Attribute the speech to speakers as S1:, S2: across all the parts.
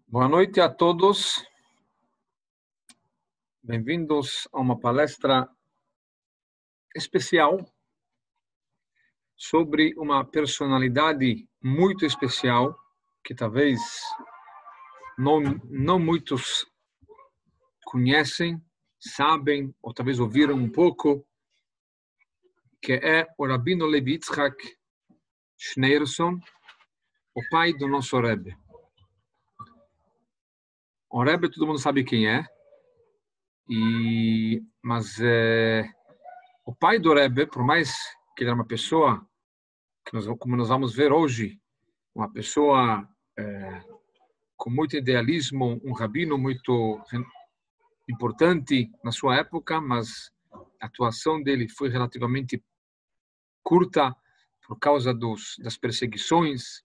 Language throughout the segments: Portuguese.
S1: Boa noite a todos. Bem-vindos a uma palestra especial sobre uma personalidade muito especial que talvez não muitos conhecem, sabem ou talvez ouviram um pouco, que é o Rabino Levi Yitzhak Schneerson, o pai do nosso Rebbe. O Rebbe todo mundo sabe quem é, mas o pai do Rebbe, por mais que ele era uma pessoa, como nós vamos ver hoje, uma pessoa com muito idealismo, um rabino muito importante na sua época, mas a atuação dele foi relativamente curta por causa das perseguições.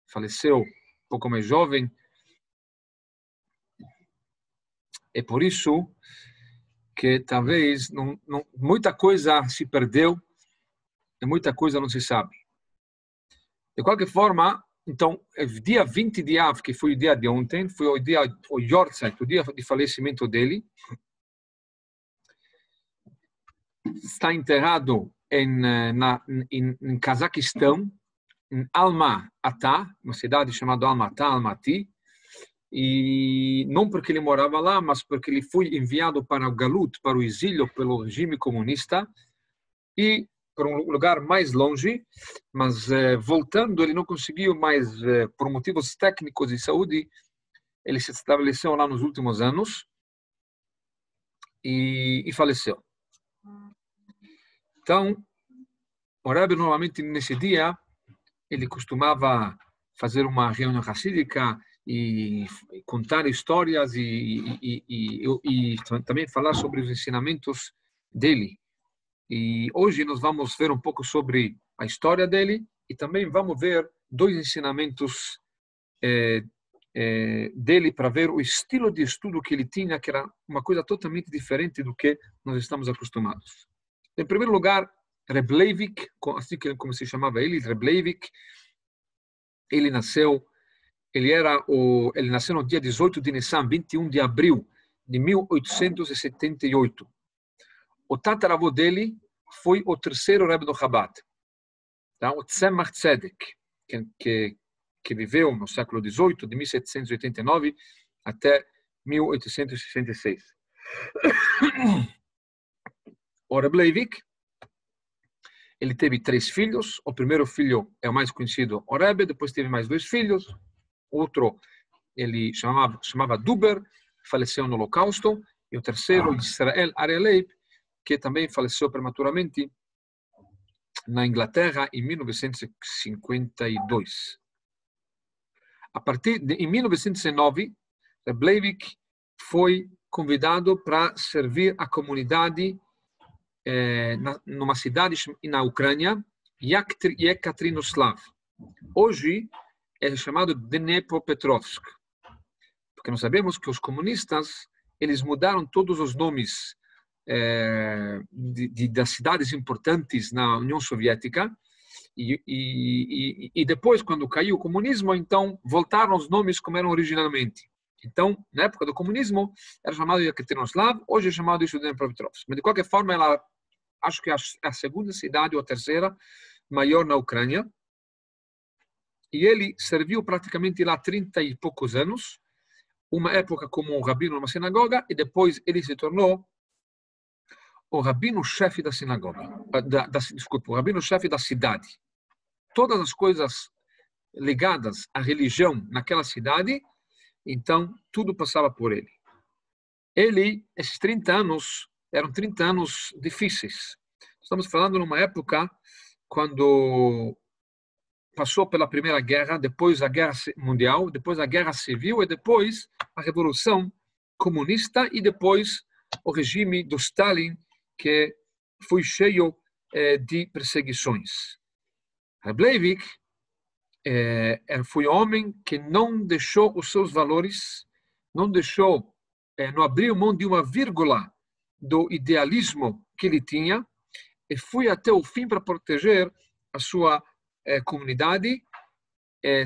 S1: Faleceu um pouco mais jovem. É por isso que talvez muita coisa se perdeu e muita coisa não se sabe. De qualquer forma, então, dia 20 de Av, que foi o dia de ontem, foi o Yortzeit, o dia de falecimento dele. Está enterrado em Cazaquistão, em Alma-Ata, uma cidade chamada Alma-Ata, Almaty, e não porque ele morava lá, mas porque ele foi enviado para o Galut, para o exílio, pelo regime comunista, e para um lugar mais longe, mas voltando, ele não conseguiu mais, por motivos técnicos de saúde, ele se estabeleceu lá nos últimos anos e faleceu. Então, o Rebbe, normalmente, nesse dia, ele costumava fazer uma reunião racídica e contar histórias e também falar sobre os ensinamentos dele. E hoje nós vamos ver um pouco sobre a história dele e também vamos ver dois ensinamentos dele para ver o estilo de estudo que ele tinha, que era uma coisa totalmente diferente do que nós estamos acostumados. Em primeiro lugar, Reb Leivik, assim como se chamava ele, Reb Leivik, ele nasceu no dia 18 de Nissan, 21 de abril de 1878. O tataravô dele foi o terceiro Rebbe do Chabad, tá? O Tzemach Tzedek, que viveu no século XVIII, de 1789 até 1866. O Reb Leivik, ele teve 3 filhos. O primeiro filho é o mais conhecido, o Rebbe. Depois teve mais 2 filhos. Outro, ele chamava Duber, faleceu no Holocausto. E o terceiro, Israel Areleib, que também faleceu prematuramente na Inglaterra em 1952. Em 1909, Reb Leivik foi convidado para servir a comunidade numa cidade na Ucrânia, Yekaterinoslav. Hoje é chamado Dnepropetrovsk, porque nós sabemos que os comunistas eles mudaram todos os nomes das cidades importantes na União Soviética e depois, quando caiu o comunismo, então voltaram os nomes como eram originalmente. Então, na época do comunismo, era chamado Yekaterinoslav, hoje é chamado de Dnepropetrovsk. Mas, de qualquer forma, ela acho que é a segunda cidade ou a terceira maior na Ucrânia. E ele serviu praticamente lá 30 e poucos anos, uma época como um rabino numa sinagoga, e depois ele se tornou o rabino-chefe da sinagoga. Desculpa, o rabino-chefe da cidade. Todas as coisas ligadas à religião naquela cidade, então tudo passava por ele. Esses 30 anos, eram 30 anos difíceis. Estamos falando numa época quando passou pela Primeira Guerra, depois a Guerra Mundial, depois a Guerra Civil e depois a Revolução Comunista e depois o regime do Stalin, que foi cheio de perseguições. Reb Leivik foi um homem que não deixou os seus valores, não abriu mão de uma vírgula do idealismo que ele tinha e foi até o fim para proteger a sua comunidade,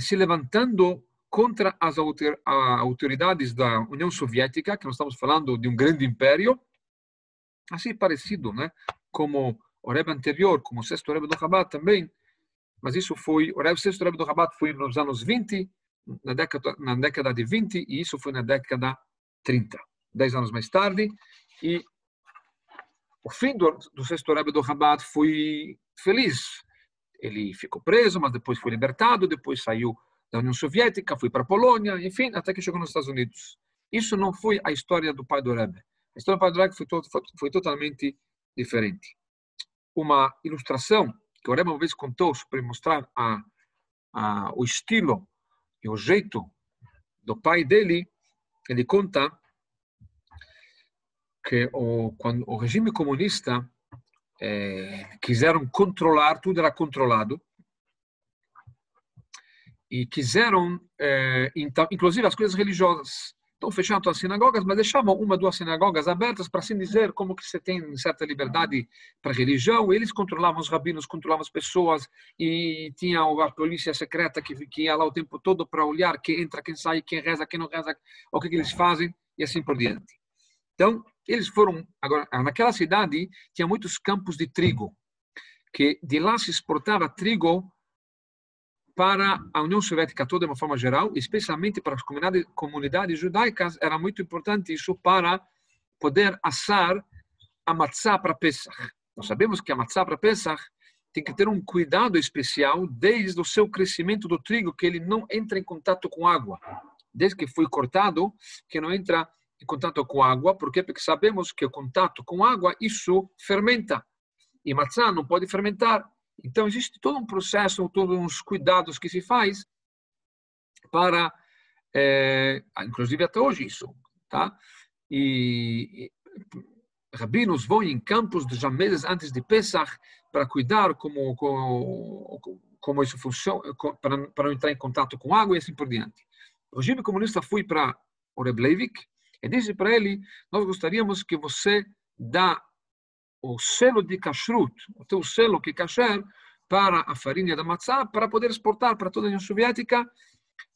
S1: se levantando contra as autoridades da União Soviética, que nós estamos falando de um grande império, assim parecido, né? Como o Rebbe anterior, como o sexto Rebbe do Chabad também, mas isso foi, o sexto Rebbe do Chabad foi nos anos 20, na década de 20, e isso foi na década 30, 10 anos mais tarde, e o fim do sexto Rebbe do Chabad foi feliz. Ele ficou preso, mas depois foi libertado, depois saiu da União Soviética, foi para a Polônia, enfim, até que chegou nos Estados Unidos. Isso não foi a história do pai do Rebbe. A história do pai do Rebbe foi totalmente diferente. Uma ilustração que o Rebbe uma vez contou para mostrar o estilo e o jeito do pai dele, ele conta que quando o regime comunista quiseram controlar, tudo era controlado, e quiseram, então, inclusive as coisas religiosas. Então, fecharam as sinagogas, mas deixavam uma, duas sinagogas abertas, para assim dizer, como que você tem certa liberdade para a religião. Eles controlavam os rabinos, controlavam as pessoas, e tinha a polícia secreta que ia lá o tempo todo para olhar quem entra, quem sai, quem reza, quem não reza, o que eles fazem, e assim por diante. Então, eles foram, agora, naquela cidade, tinha muitos campos de trigo, que de lá se exportava trigo para a União Soviética toda, de uma forma geral, especialmente para as comunidades judaicas, era muito importante isso para poder assar a matzá para Pesach. Nós sabemos que a matzá para Pesach tem que ter um cuidado especial desde o seu crescimento do trigo, que ele não entra em contato com água. Desde que foi cortado, que não entra em contato com água. Por quê? Porque sabemos que o contato com água, isso fermenta. E matzá não pode fermentar. Então, existe todo um processo, todos uns cuidados que se faz para, inclusive até hoje isso, tá? E rabinos vão em campos já meses antes de Pesach para cuidar como isso funciona, para não entrar em contato com água e assim por diante. O regime comunista foi para o Reb Leivik e disse para ele: nós gostaríamos que você dá o selo de kashrut, o teu selo que é kasher, para a farinha da matzá, para poder exportar para toda a União Soviética.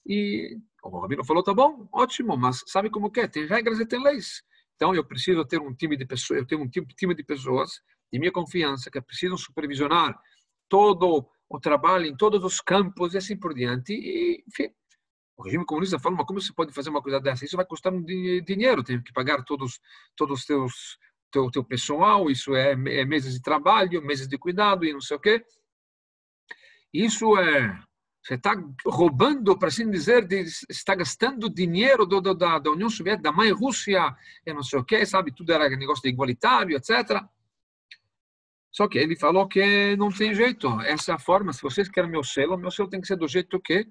S1: E o rabino falou: tá bom, ótimo, mas sabe como que é? Tem regras e tem leis. Então eu preciso ter um time de pessoas, eu tenho um time de pessoas de minha confiança que precisam supervisionar todo o trabalho em todos os campos e assim por diante. E, enfim, o regime comunista fala: mas como você pode fazer uma coisa dessa? Isso vai custar um dinheiro, tem que pagar todos os teu pessoal, isso é meses de trabalho, meses de cuidado e não sei o quê. Isso você está roubando, para assim dizer, está gastando dinheiro da União Soviética, da mãe Rússia, e não sei o quê, sabe? Tudo era negócio de igualitário, etc. Só que ele falou que não tem jeito. Essa é a forma. Se vocês querem meu selo tem que ser do jeito que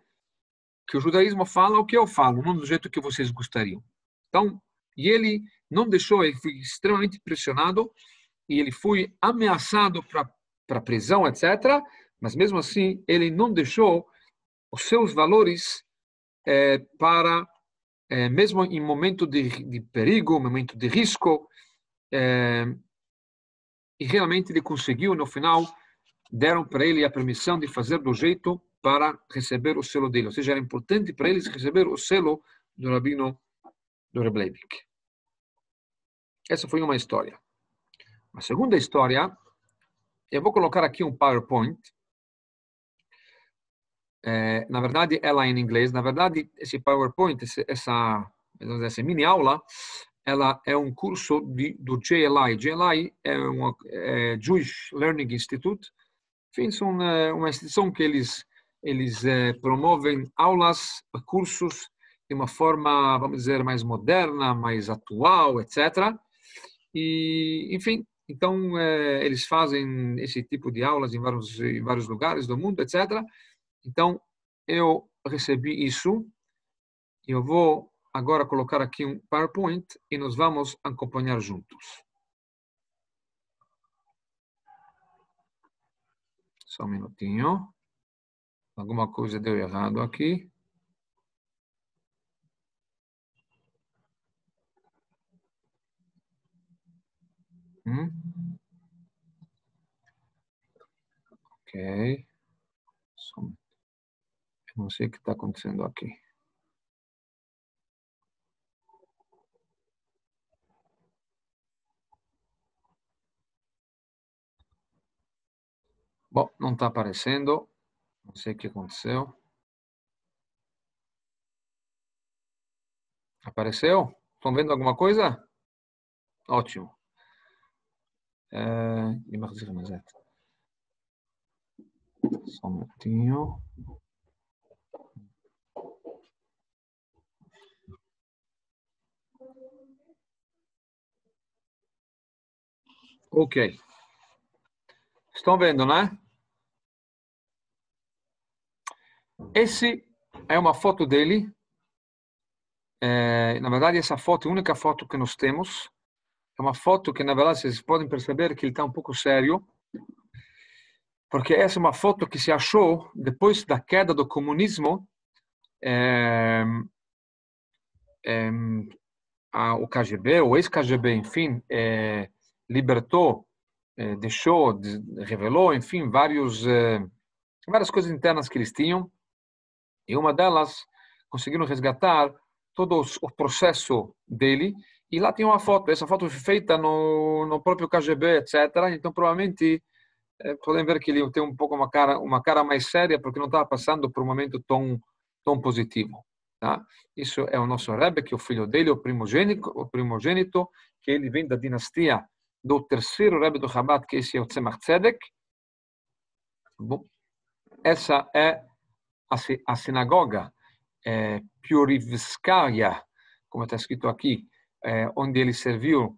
S1: o judaísmo fala, o que eu falo, não do jeito que vocês gostariam. Então, e ele não deixou, ele foi extremamente pressionado, e ele foi ameaçado para prisão, etc. Mas mesmo assim, ele não deixou os seus valores para, mesmo em momento de perigo, momento de risco, e realmente ele conseguiu, no final, deram para ele a permissão de fazer do jeito para receber o selo dele. Ou seja, era importante para eles receber o selo do rabino do Reb Leivik. Essa foi uma história. A segunda história, eu vou colocar aqui um PowerPoint. Na verdade, ela é em inglês. Na verdade, esse PowerPoint, essa mini aula, ela é um curso do JLI. JLI é Jewish Learning Institute. Enfim, são uma instituição que eles promovem aulas, cursos de uma forma, vamos dizer, mais moderna, mais atual, etc. E, enfim, então eles fazem esse tipo de aulas em vários lugares do mundo, etc. Então, eu recebi isso e eu vou agora colocar aqui um PowerPoint e nós vamos acompanhar juntos. Só um minutinho. Alguma coisa deu errado aqui. Ok. Eu não sei o que está acontecendo aqui. Bom, não está aparecendo. Não sei o que aconteceu. Apareceu? Estão vendo alguma coisa? Ótimo. Só um minutinho. Ok. Estão vendo, né? Esse é uma foto dele. Na verdade, essa foto é a única foto que nós temos. É uma foto que, na verdade, vocês podem perceber que ele está um pouco sério, porque essa é uma foto que se achou depois da queda do comunismo. O KGB, o ex-KGB, enfim, libertou, deixou, revelou, enfim, várias coisas internas que eles tinham. E uma delas, conseguiram resgatar todo o processo dele. E lá tinha uma foto. Essa foto foi feita no próprio KGB, etc. Então, provavelmente, podem ver que ele tem um pouco uma cara mais séria, porque não estava passando por um momento tão positivo. Tá? Isso é o nosso Rebbe, que é o filho dele, o primogênito, que ele vem da dinastia do terceiro Rebbe do Chabad, que esse é o Tzemach Tzedek. Bom, essa é a sinagoga Piorivskaya, como está escrito aqui, onde ele serviu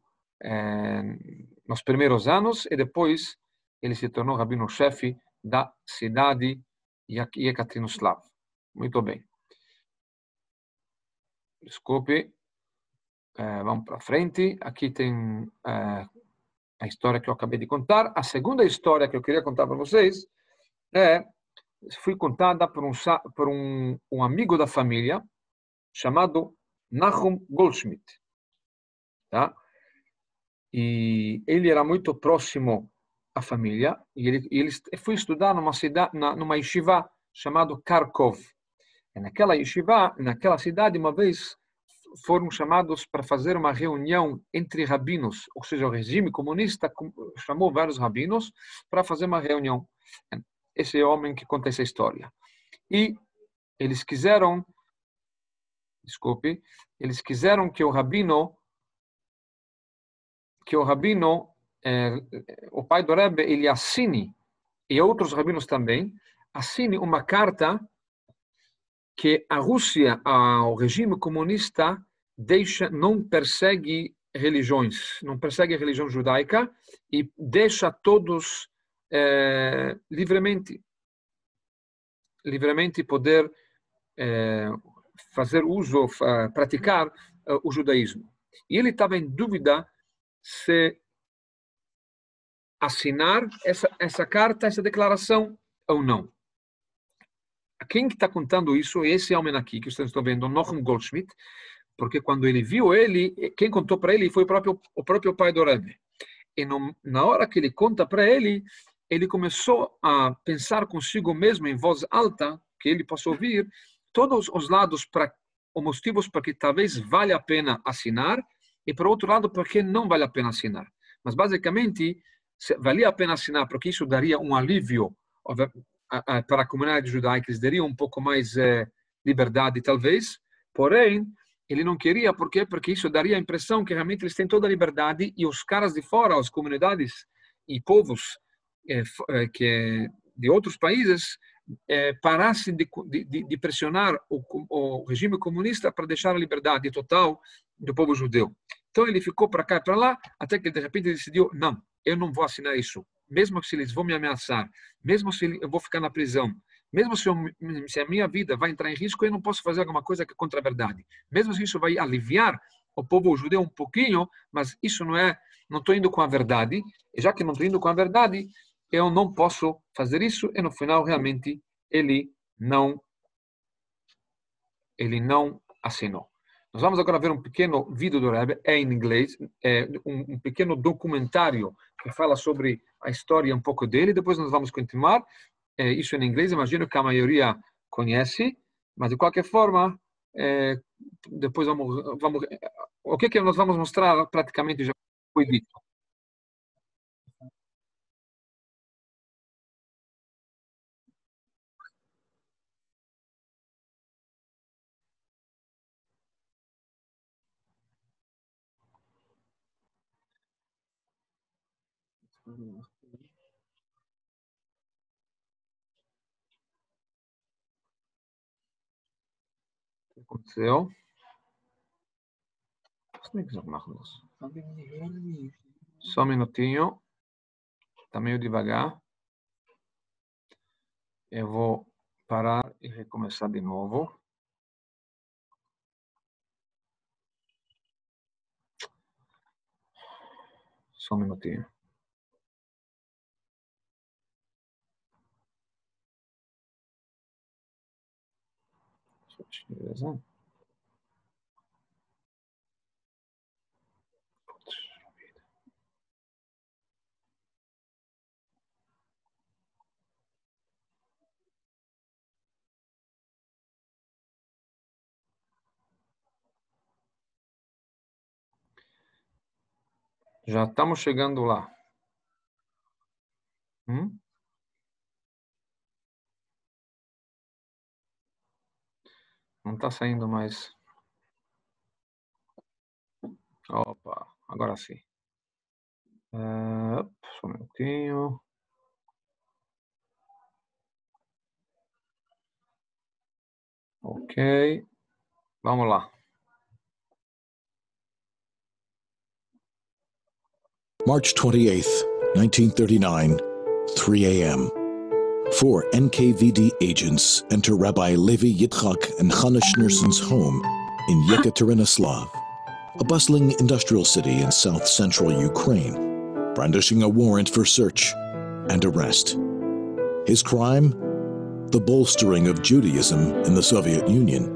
S1: nos primeiros anos e depois ele se tornou rabino-chefe da cidade Yekaterinoslav. Muito bem. Desculpe. Vamos para frente. Aqui tem a história que eu acabei de contar. A segunda história que eu queria contar para vocês foi contada por um amigo da família chamado Nachum Goldschmidt. Tá? E ele era muito próximo à família e ele foi estudar numa yeshiva chamada Kharkov. E naquela yeshiva, naquela cidade, uma vez foram chamados para fazer uma reunião entre rabinos, ou seja, o regime comunista chamou vários rabinos para fazer uma reunião. Esse é o homem que conta essa história. E eles quiseram que o rabino, o pai do Rebbe, ele assine, e outros rabinos também, assine uma carta que a Rússia, o regime comunista, não persegue religiões, não persegue a religião judaica e deixa todos livremente poder fazer uso, praticar o judaísmo. E ele estava em dúvida se assinar essa carta, essa declaração ou não. Quem está contando isso é esse homem aqui, que vocês estão vendo, Nachum Goldschmidt, porque quando ele viu ele, quem contou para ele foi o próprio pai do Rebbe. E na hora que ele conta para ele começou a pensar consigo mesmo em voz alta, que ele possa ouvir, todos os lados, os motivos para que talvez valha a pena assinar, e por outro lado, porque não vale a pena assinar. Mas basicamente, valia a pena assinar, porque isso daria um alívio para a comunidade judaica, eles dariam um pouco mais liberdade, talvez, porém, ele não queria, por quê? Porque isso daria a impressão que realmente eles têm toda a liberdade e os caras de fora, as comunidades e povos de outros países, parassem de pressionar o regime comunista para deixar a liberdade total do povo judeu. Então ele ficou para cá e para lá, até que de repente decidiu, não, eu não vou assinar isso. Mesmo se eles vão me ameaçar, mesmo se eu vou ficar na prisão, mesmo se a minha vida vai entrar em risco, eu não posso fazer alguma coisa que é contra a verdade. Mesmo se isso vai aliviar o povo judeu um pouquinho, mas isso não estou indo com a verdade, e já que não estou indo com a verdade, eu não posso fazer isso, e no final, realmente, ele não assinou. Nós vamos agora ver um pequeno vídeo do Rebbe, em inglês, um pequeno documentário que fala sobre a história um pouco dele, depois nós vamos continuar. Isso em inglês, imagino que a maioria conhece, mas de qualquer forma, depois o que nós vamos mostrar praticamente já foi dito. que aconteceu? Só um minutinho. Está meio devagar. Eu vou parar e recomeçar de novo. Só um minutinho. Beleza? Já estamos chegando lá. Não está saindo mais. Opa, agora sim. Só um minutinho. Ok. Vamos lá.
S2: March 28th, 1939, 3 a.m. 4 NKVD agents enter Rabbi Levi Yitzchak and Chana Schneerson's home in Yekaterinoslav, a bustling industrial city in south-central Ukraine, brandishing a warrant for search and arrest. His crime? The bolstering of Judaism in the Soviet Union.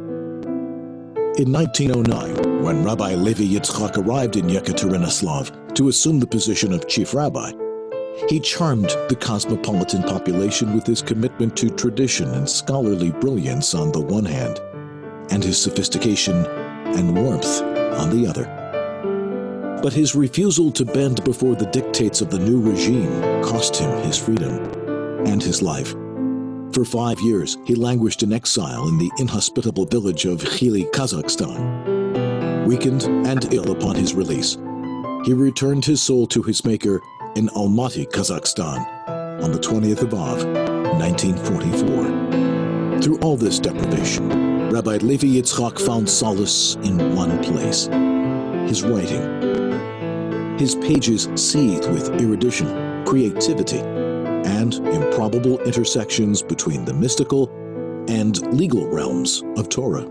S2: In 1909, when Rabbi Levi Yitzchak arrived in Yekaterinoslav to assume the position of chief rabbi, he charmed the cosmopolitan population with his commitment to tradition and scholarly brilliance on the one hand, and his sophistication and warmth on the other. But his refusal to bend before the dictates of the new regime cost him his freedom and his life. For 5 years, he languished in exile in the inhospitable village of Chyli, Kazakhstan. Weakened and ill upon his release, he returned his soul to his maker in Almaty, Kazakhstan, on the 20th of Av, 1944. Through all this deprivation, Rabbi Levi Yitzchak found solace in one place: his writing. His pages seethed with erudition, creativity, and improbable intersections between the mystical and legal realms of Torah.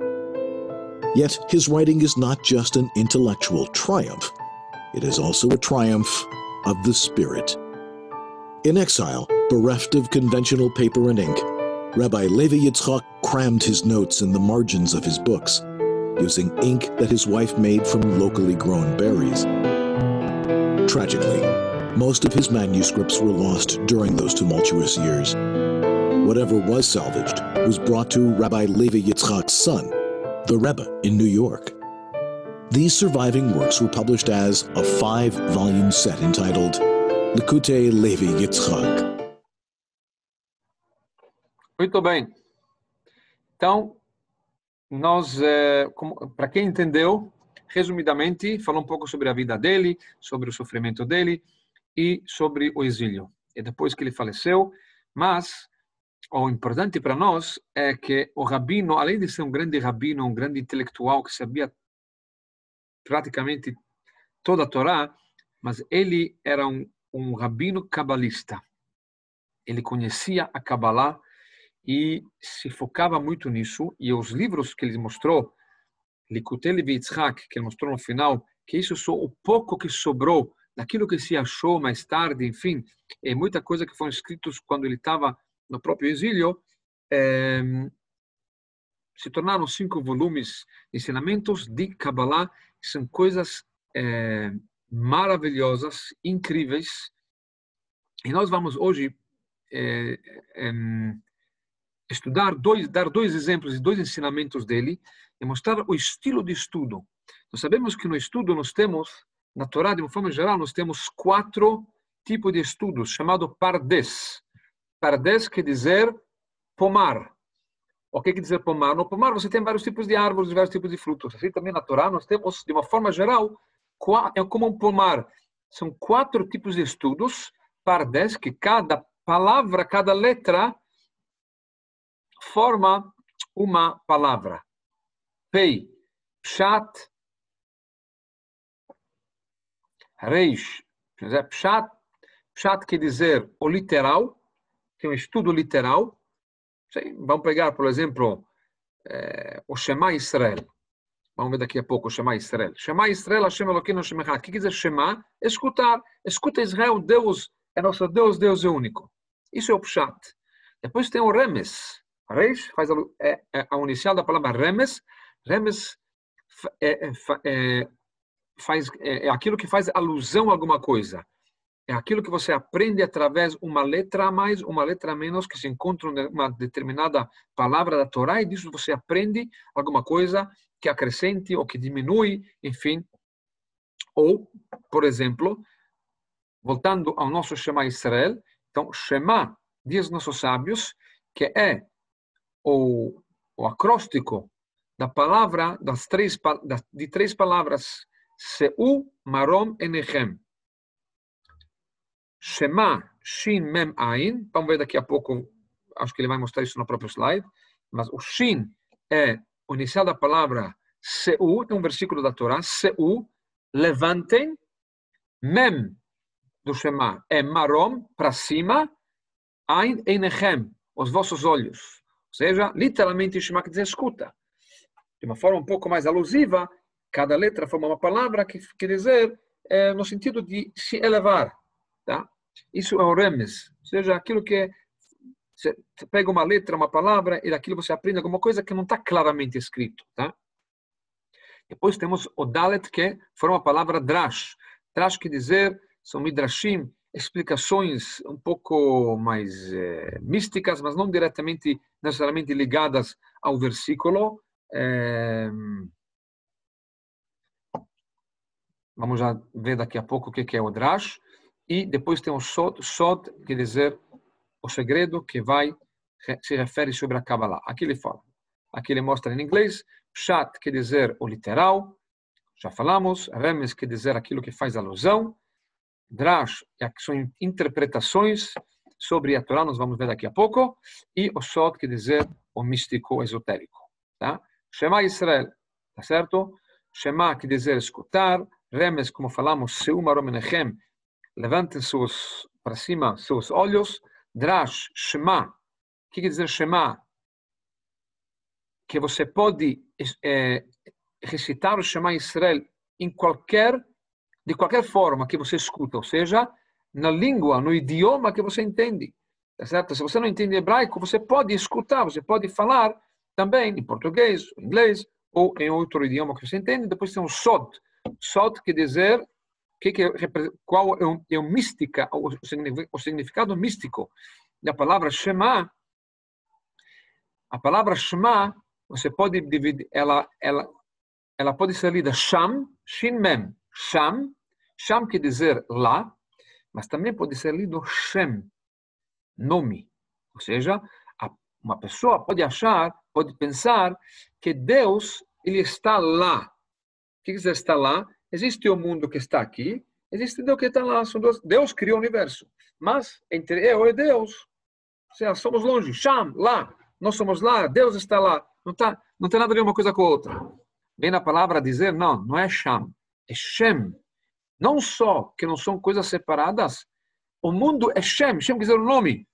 S2: Yet his writing is not just an intellectual triumph. It is also a triumph of the spirit. In exile, bereft of conventional paper and ink, Rabbi Levi Yitzchak crammed his notes in the margins of his books, using ink that his wife made from locally grown berries. Tragically, most of his manuscripts were lost during those tumultuous years. Whatever was salvaged was brought to Rabbi Levi Yitzchak's son, the Rebbe in New York. These surviving works were published as a 5-volume set entitled Likutei Levi Yitzchak.
S1: Muito bem. Então, para quem entendeu, resumidamente, falou um pouco sobre a vida dele, sobre o sofrimento dele e sobre o exílio. E depois que ele faleceu, mas o importante para nós é que o rabino, além de ser um grande rabino, um grande intelectual que sabia praticamente toda a Torá, mas ele era um rabino cabalista. Ele conhecia a Kabbalah e se focava muito nisso, e os livros que ele mostrou, Likutei Levi Yitzchak, que ele mostrou no final, que isso só o pouco que sobrou daquilo que se achou mais tarde, enfim, é muita coisa que foram escritos quando ele estava no próprio exílio, se tornaram 5 volumes de ensinamentos de Kabbalah, que são coisas maravilhosas, incríveis. E nós vamos hoje dar dois exemplos e 2 ensinamentos dele e mostrar o estilo de estudo. Nós sabemos que no estudo nós temos, na Torá, de uma forma geral, nós temos 4 tipos de estudos, chamado Pardes. Pardes quer dizer pomar. O que quer dizer pomar? No pomar você tem vários tipos de árvores, vários tipos de frutos. Assim também na Torá nós temos, de uma forma geral, é como um pomar. São 4 tipos de estudos pardes, que cada palavra, cada letra forma uma palavra. Pei, pshat, reish. Pshat, pshat quer dizer o literal, que é um estudo literal. Vamos pegar, por exemplo, o Shema Israel. Vamos ver daqui a pouco o Shema Israel. Shema Israel, Hashem Elokeinu Hashem Echad. O que quer dizer Shema? Escutar. Escuta Israel, Deus é nosso Deus, Deus é único. Isso é o Pshat. Depois tem o Remes. Reish faz a inicial da palavra Remes. Remes é aquilo que faz alusão a alguma coisa. É aquilo que você aprende através de uma letra a mais, uma letra a menos, que se encontra em uma determinada palavra da Torá, e disso você aprende alguma coisa que acrescente ou que diminui, enfim. Ou, por exemplo, voltando ao nosso Shema Israel, então, Shema, diz nossos sábios, que é o acróstico da palavra, de três palavras, Seu, Marom, Enechem. Shema, Shin, Mem, Ain. Vamos ver daqui a pouco, acho que ele vai mostrar isso no próprio slide. Mas o Shin é o inicial da palavra Seu, é um versículo da Torá, Seu, levantem. Mem, do Shema, é Marom, para cima. Ain, Enechem, os vossos olhos. Ou seja, literalmente o Shema quer dizer escuta. De uma forma um pouco mais alusiva, cada letra forma uma palavra que quer dizer no sentido de se elevar. Tá? Isso é o Remes, ou seja, aquilo que você pega uma letra, uma palavra, e daquilo você aprende alguma coisa que não está claramente escrito. Tá? Depois temos o Dalet, que forma a palavra Drash. Drash quer dizer, são Midrashim, explicações um pouco mais místicas, mas não diretamente, necessariamente ligadas ao versículo. Vamos já ver daqui a pouco o que é o Drash. E depois tem o Sod, Sod quer dizer o segredo que se refere sobre a Kabbalah. Aqui ele fala. Aqui ele mostra em inglês. Pshat quer dizer o literal. Já falamos. Remes quer dizer aquilo que faz alusão. Drash são interpretações sobre a Torá. Nós vamos ver daqui a pouco. E o Sod quer dizer o místico esotérico. Tá? Shema Israel. Tá certo? Shema quer dizer escutar. Remes, como falamos, Seu Marom Enechem. Levantem para cima seus olhos. Drash, Shema. O que quer dizer Shema? Que você pode recitar o Shema Israel de qualquer forma que você escuta, ou seja, na língua, no idioma que você entende. Tá certo? Se você não entende hebraico, você pode escutar, você pode falar também em português, em inglês ou em outro idioma que você entende. Depois tem o Sod. Sod quer dizer qual é o mística, o significado místico da palavra Shema. A palavra Shema, você pode dividir, ela pode ser lida Sham, Shin Mem. Sham quer dizer lá, mas também pode ser lido Shem, nome. Ou seja, uma pessoa pode pensar que Deus, ele está lá. O que quer dizer está lá? Existe o mundo que está aqui, existe Deus que está lá. Deus criou o universo. Mas entre eu e Deus, ou seja, somos longe. Sham, lá. Nós somos lá, Deus está lá. Não tem nada a ver uma coisa com a outra. Vem a palavra dizer, não é Sham, é Shem. Não só que não são coisas separadas, o mundo é Shem. Shem quer dizer o nome.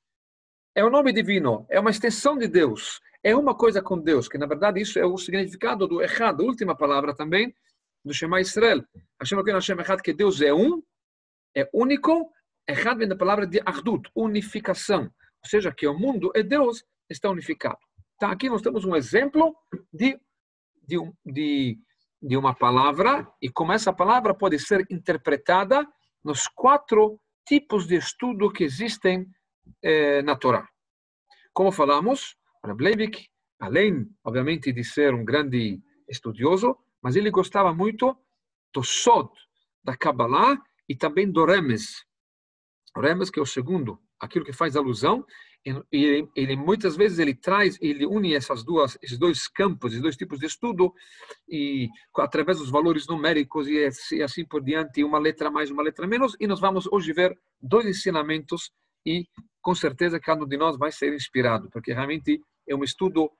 S1: É o nome divino, é uma extensão de Deus. É uma coisa com Deus, que na verdade isso é o significado do Echad, a última palavra também, do Shema Israel. Hashem Elokeinu Hashem Echad, que Deus é é único. Echad vem da palavra de Achdut, unificação. Ou seja, que o mundo é Deus, está unificado. Então aqui nós temos um exemplo de uma palavra, e como essa palavra pode ser interpretada nos 4 tipos de estudo que existem na Torá. Como falamos, Reb Leivik, além, obviamente, de ser um grande estudioso, mas ele gostava muito do Sod, da Kabbalah, e também do Remes. O Remes, que é o segundo, aquilo que faz alusão, ele muitas vezes ele une esses dois campos, esses dois tipos de estudo, e através dos valores numéricos e assim por diante, uma letra mais, uma letra menos, e nós vamos hoje ver dois ensinamentos e com certeza cada um de nós vai ser inspirado, porque realmente é um estudo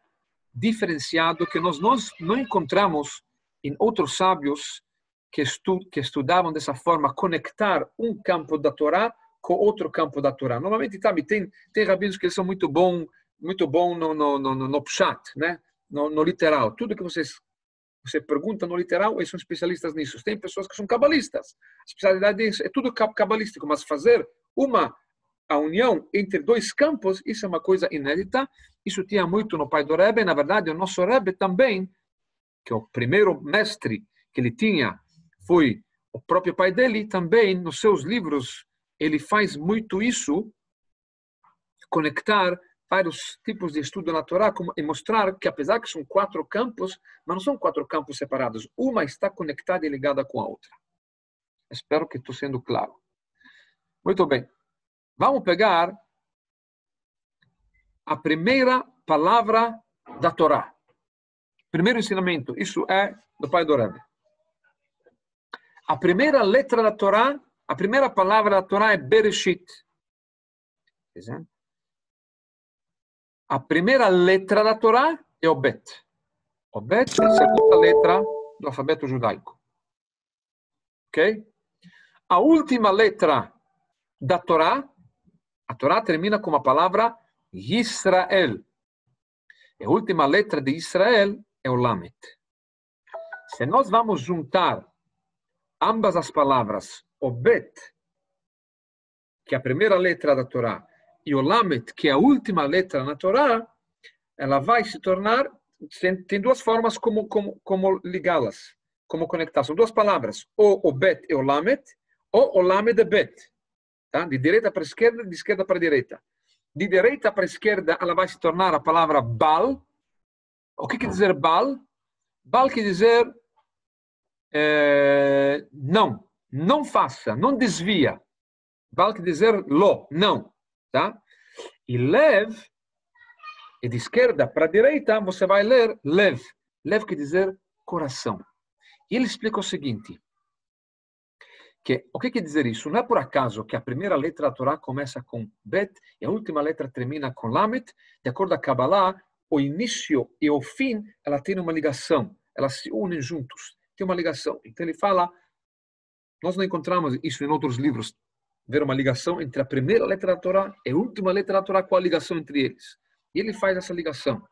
S1: diferenciado que nós não encontramos em outros sábios que estudavam dessa forma, conectar um campo da Torá com outro campo da Torá. Normalmente tem rabinos que são muito bom no pshat, né? No literal. Tudo que você pergunta no literal, eles são especialistas nisso. Tem pessoas que são cabalistas. A especialidade deles é tudo cabalístico, mas fazer a união entre dois campos, isso é uma coisa inédita. Isso tinha muito no pai do Rebbe. Na verdade, o nosso Rebbe também, que é o primeiro mestre que ele tinha, foi o próprio pai dele, também nos seus livros, ele faz muito isso, conectar vários tipos de estudo na Torá e mostrar que, apesar que são 4 campos, mas não são 4 campos separados. Uma está conectada e ligada com a outra. Espero que estou sendo claro. Muito bem. Vamos pegar a primeira palavra da Torá. Primeiro ensinamento. Isso é do pai do Rebbe. A primeira letra da Torá, a primeira palavra da Torá é Bereshit. A primeira letra da Torá é o Bet. O Bet é a segunda letra do alfabeto judaico. Ok? A última letra da Torá, a Torá termina com a palavra Yisrael. E a última letra de Israel é o Lamet. Se nós vamos juntar ambas as palavras, o Bet, que é a primeira letra da Torá, e o Lamet, que é a última letra na Torá, ela vai se tornar, tem duas formas como ligá-las, como conectar. São duas palavras, ou o Bet e o Lamet, ou o Lamet e Bet. Tá? De direita para esquerda, de esquerda para direita. De direita para esquerda, ela vai se tornar a palavra Baal. O que quer dizer Baal? Baal quer dizer não faça, não desvia. Baal quer dizer lo, não. Tá? E Lev, e de esquerda para direita, você vai ler Lev. Lev quer dizer coração. E ele explica o seguinte, o que quer dizer isso? Não é por acaso que a primeira letra da Torá começa com Bet e a última letra termina com Lamet. De acordo com a Kabbalah, o início e o fim, ela tem uma ligação. Elas se unem juntos. Tem uma ligação. Então ele fala, nós não encontramos isso em outros livros, ver uma ligação entre a primeira letra da Torá e a última letra da Torá, qual a ligação entre eles. E ele faz essa ligação.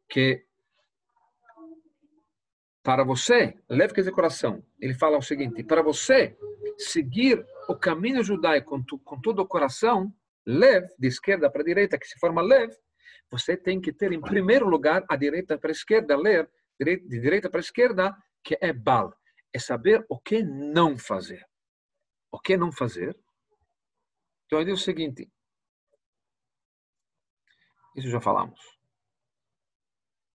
S1: Que para você, Lev quer dizer coração, ele fala o seguinte, para você seguir o caminho judaico com todo o coração, Lev, de esquerda para direita, que se forma Lev, você tem que ter em primeiro lugar a direita para a esquerda, ler de direita para a esquerda, que é Baal. É saber o que não fazer. O que não fazer? Então, ele diz o seguinte. Isso já falamos.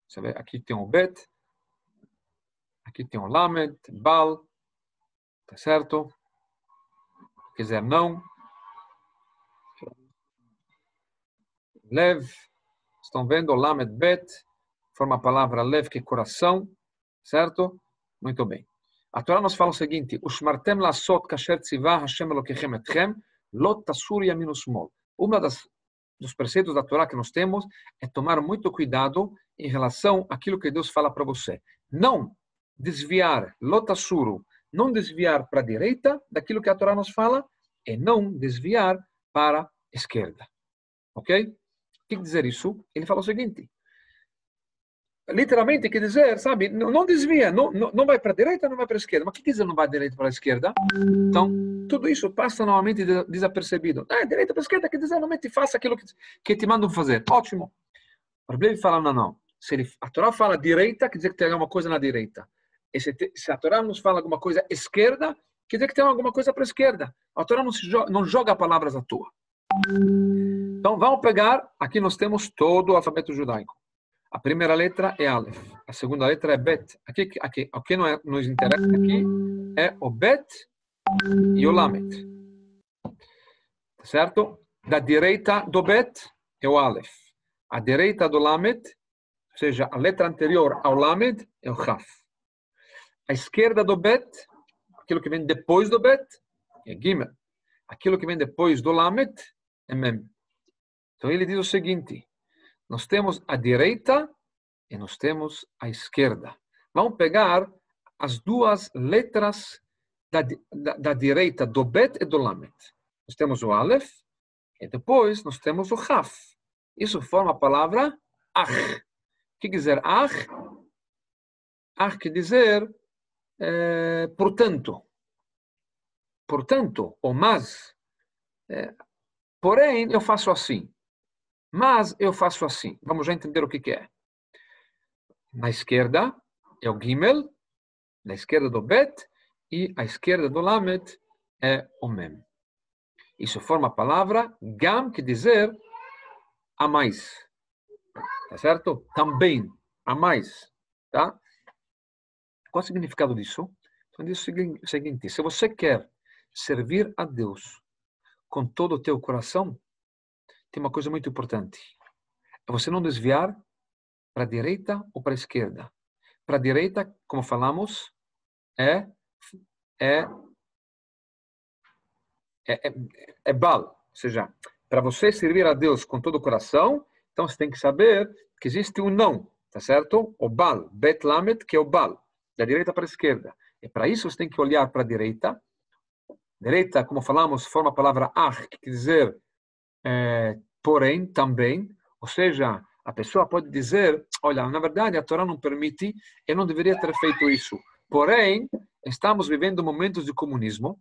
S1: Você vê, aqui tem o Bet. Aqui tem o Lamed, Baal. Tá certo? Quer dizer, não. Lev. Estão vendo? Lamed, Bet. Forma a palavra Lev, que é coração. Certo? Muito bem. A Torá nos fala o seguinte, Ushmartem lasot kasher tzivah Hashem elokechem etchem, lot tasur yamin ushmol. Uma dos preceitos da Torá que nós temos é tomar muito cuidado em relação àquilo que Deus fala para você. Não desviar, lot tasuru, não desviar para a direita daquilo que a Torá nos fala e não desviar para a esquerda. Ok? O que quer dizer isso? Ele fala o seguinte, literalmente quer dizer, sabe, não desvia, não vai para a direita, não vai para a esquerda. Mas o que quer dizer não vai da direita para a esquerda? Então, tudo isso passa normalmente desapercebido. Direita para a esquerda quer dizer, normalmente faça aquilo que te mandam fazer. Ótimo. O Rebbe fala, não. Se a Torá fala direita, quer dizer que tem alguma coisa na direita. E se a Torá nos fala alguma coisa esquerda, quer dizer que tem alguma coisa para a esquerda. A Torá não joga palavras à toa. Então, vamos pegar, aqui nós temos todo o alfabeto judaico. A primeira letra é Aleph, a segunda letra é Bet. O que nos interessa aqui é o Bet e o Lamet. Certo? da direita do Bet é o Aleph. A direita do Lamed, ou seja, a letra anterior ao Lamed, é o Chaf. A esquerda do Bet, aquilo que vem depois do Bet, é Gimel. Aquilo que vem depois do Lamed é Mem. Então ele diz o seguinte: nós temos a direita e nós temos a esquerda. Vamos pegar as duas letras da direita do Bet e do Lamed. Nós temos o Aleph e depois nós temos o Chaf. Isso forma a palavra Ach. O que quer dizer Ach? Ach quer dizer portanto. Portanto, ou mas. Porém, eu faço assim. Mas eu faço assim. Vamos já entender o que é. Na esquerda é o Gimel, na esquerda do Bet, e a esquerda do Lamed é o Mem. Isso forma a palavra Gam, que dizer a mais. Tá certo? Também, a mais. Tá? Qual é o significado disso? Então diz o seguinte: se você quer servir a Deus com todo o teu coração, tem uma coisa muito importante. É você não desviar para a direita ou para a esquerda. Para a direita, como falamos, é Baal. Ou seja, para você servir a Deus com todo o coração, então você tem que saber que existe um não, tá certo? O Baal, Bet Lamed, que é o Baal, da direita para a esquerda. E para isso você tem que olhar para a direita. Direita, como falamos, forma a palavra Ach, que quer dizer porém, também. Ou seja, a pessoa pode dizer, olha, na verdade a Torá não permite, eu não deveria ter feito isso. Porém, estamos vivendo momentos de comunismo,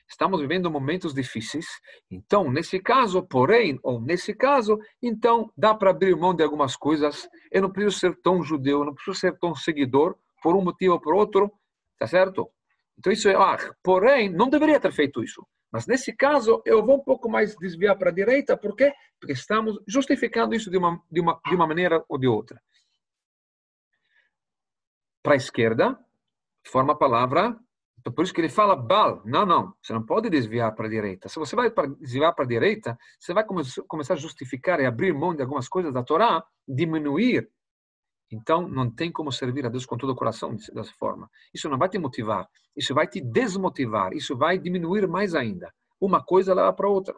S1: estamos vivendo momentos difíceis, então, nesse caso, porém, ou nesse caso, então, dá para abrir mão de algumas coisas, eu não preciso ser tão judeu, eu não preciso ser tão seguidor, por um motivo ou por outro, tá certo? Então, isso é, porém, não deveria ter feito isso. Mas, nesse caso, eu vou um pouco mais desviar para a direita, por quê? Porque estamos justificando isso de uma maneira ou de outra. Para a esquerda, forma a palavra, então por isso que ele fala Baal. Não, você não pode desviar para a direita. Se você vai desviar para a direita, você vai começar a justificar e abrir mão de algumas coisas da Torá, diminuir. Então, não tem como servir a Deus com todo o coração dessa forma. Isso não vai te motivar, isso vai te desmotivar, isso vai diminuir mais ainda. Uma coisa leva para outra.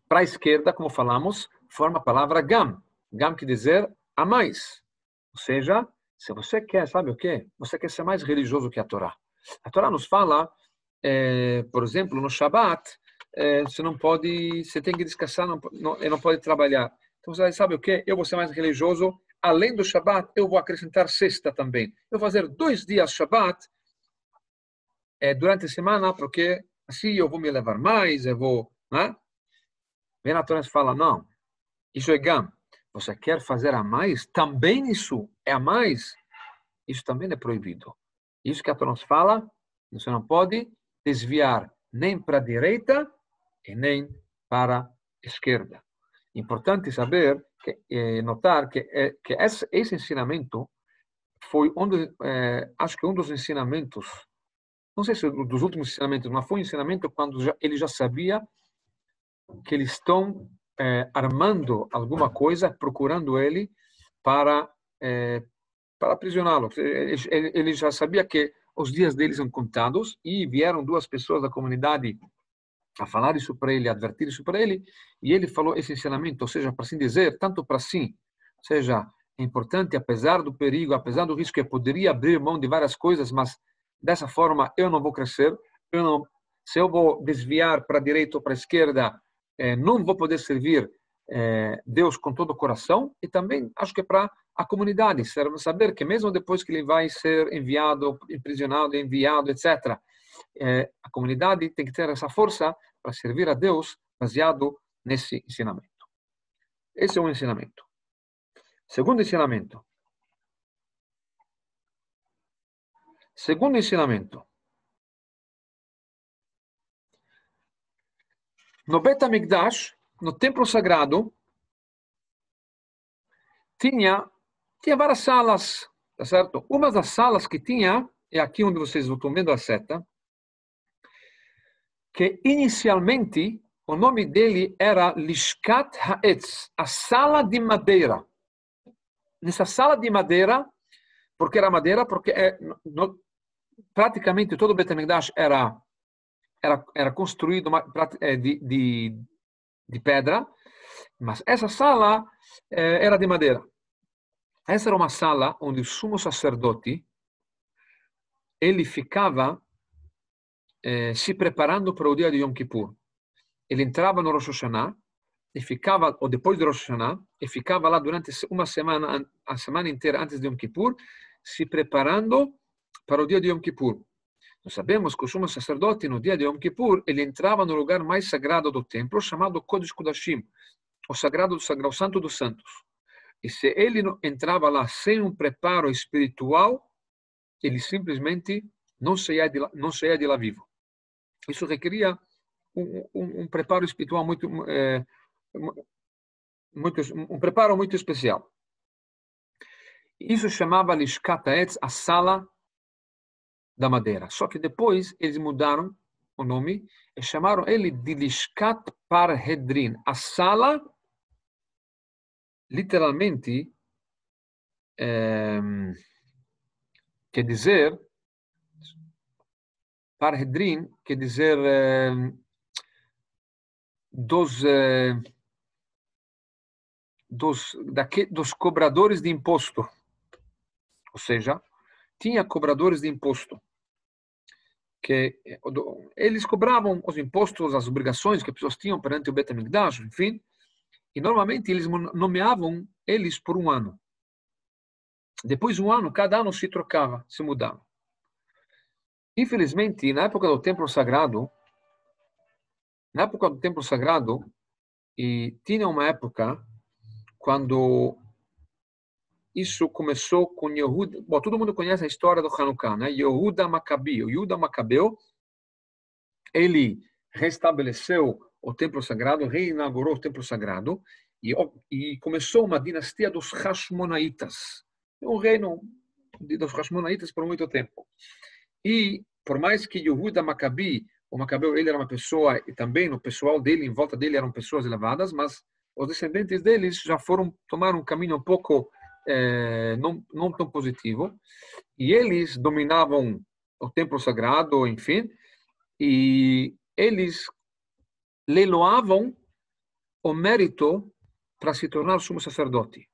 S1: Para a esquerda, como falamos, forma a palavra Gam. Gam quer dizer a mais. Ou seja, se você quer, sabe o quê? Você quer ser mais religioso que a Torá. A Torá nos fala, por exemplo, no Shabat, você tem que descansar, não pode trabalhar. Então, você sabe o quê? Eu vou ser mais religioso. Além do Shabat, eu vou acrescentar sexta também. Eu vou fazer 2 dias Shabat durante a semana, porque assim eu vou me elevar mais, eu vou... Né? Vem a Torá e fala, não, isso é Gam. Você quer fazer a mais? Também isso é a mais. Isso também é proibido. Isso que a Torá nos fala, você não pode desviar nem para a direita e nem para a esquerda. Importante saber, notar que esse ensinamento foi acho que um dos ensinamentos, não sei se dos últimos ensinamentos, mas foi um ensinamento quando ele já sabia que eles estão armando alguma coisa, procurando ele para aprisioná-lo. Ele já sabia que os dias deles são contados e vieram 2 pessoas da comunidade a falar isso para ele, a advertir isso para ele, e ele falou esse ensinamento, ou seja, para assim dizer, tanto para si, ou seja, é importante, apesar do perigo, apesar do risco, eu poderia abrir mão de várias coisas, mas dessa forma eu não vou crescer, se eu vou desviar para a direita ou para a esquerda, não vou poder servir Deus com todo o coração, e também acho que é para a comunidade, saber que mesmo depois que ele vai ser enviado, aprisionado, enviado, etc., a comunidade tem que ter essa força para servir a Deus baseado nesse ensinamento. Esse é um ensinamento. Segundo ensinamento. Segundo ensinamento. No Bet HaMikdash, no templo sagrado, tinha várias salas, tá certo? Uma das salas que tinha, é aqui onde vocês estão vendo a seta, que inicialmente o nome dele era Lishkat Ha'etz, a sala de madeira. Nessa sala de madeira, porque era madeira, porque praticamente todo o Bet HaMikdash era construído de pedra, mas essa sala era de madeira. Essa era uma sala onde o sumo sacerdote ele ficava se preparando para o dia de Yom Kippur. Ele entrava no Rosh Hashanah e ficava, ou depois de Rosh Hashanah, e ficava lá durante uma semana, a semana inteira antes de Yom Kippur, se preparando para o dia de Yom Kippur. Nós sabemos que o sumo sacerdote, no dia de Yom Kippur, ele entrava no lugar mais sagrado do templo, chamado Kodesh Kodashim, o sagrado do sagrado, o santo dos santos. E se ele entrava lá sem um preparo espiritual, ele simplesmente não saía de lá vivo. Isso requeria um preparo espiritual um preparo muito especial. Isso chamava Lishkat Ha'etz, a sala da madeira. Só que depois eles mudaram o nome e chamaram ele de Lishkat Parhedrin. A sala, literalmente, quer dizer, Parhedrin quer dizer dos cobradores de imposto. Ou seja, tinha cobradores de imposto, que eles cobravam os impostos, as obrigações que as pessoas tinham perante o Bet HaMikdash, enfim, e normalmente eles nomeavam eles por um ano. Depois de um ano, cada ano se trocava, se mudava. Infelizmente, na época do Templo Sagrado, e tinha uma época quando isso começou com Yehuda. Bom, todo mundo conhece a história do Hanukkah, né? Yehuda Maccabi. O Yehuda Macabeu, ele restabeleceu o Templo Sagrado, reinaugurou o Templo Sagrado e começou uma dinastia dos Hashmonaitas. Um reino dos Hashmonaitas por muito tempo. E por mais que Yehuda Maccabi, o Macabeu, ele era uma pessoa, e também o pessoal dele, em volta dele, eram pessoas elevadas, mas os descendentes deles já tomaram um caminho um pouco não tão positivo, e eles dominavam o templo sagrado, enfim, e eles leiloavam o mérito para se tornar sumo sacerdote.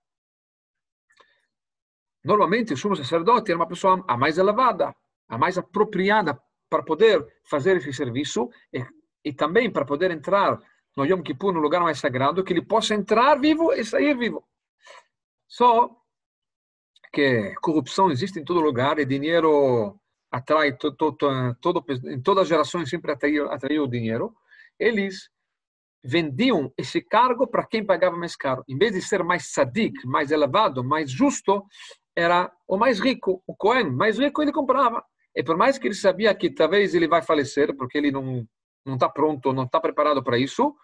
S1: Normalmente, o sumo sacerdote era uma pessoa a mais elevada, a mais apropriada para poder fazer esse serviço e também para poder entrar no Yom Kippur, no lugar mais sagrado, que ele possa entrar vivo e sair vivo. Só que corrupção existe em todo lugar e dinheiro atrai em todas as gerações sempre atraiu o dinheiro. Eles vendiam esse cargo para quem pagava mais caro. Em vez de ser mais sadik, mais elevado, mais justo, era o mais rico, o Cohen, mais rico ele comprava. E por mais que ele sabia que talvez ele vai falecer, porque ele não está pronto, não está preparado para isso,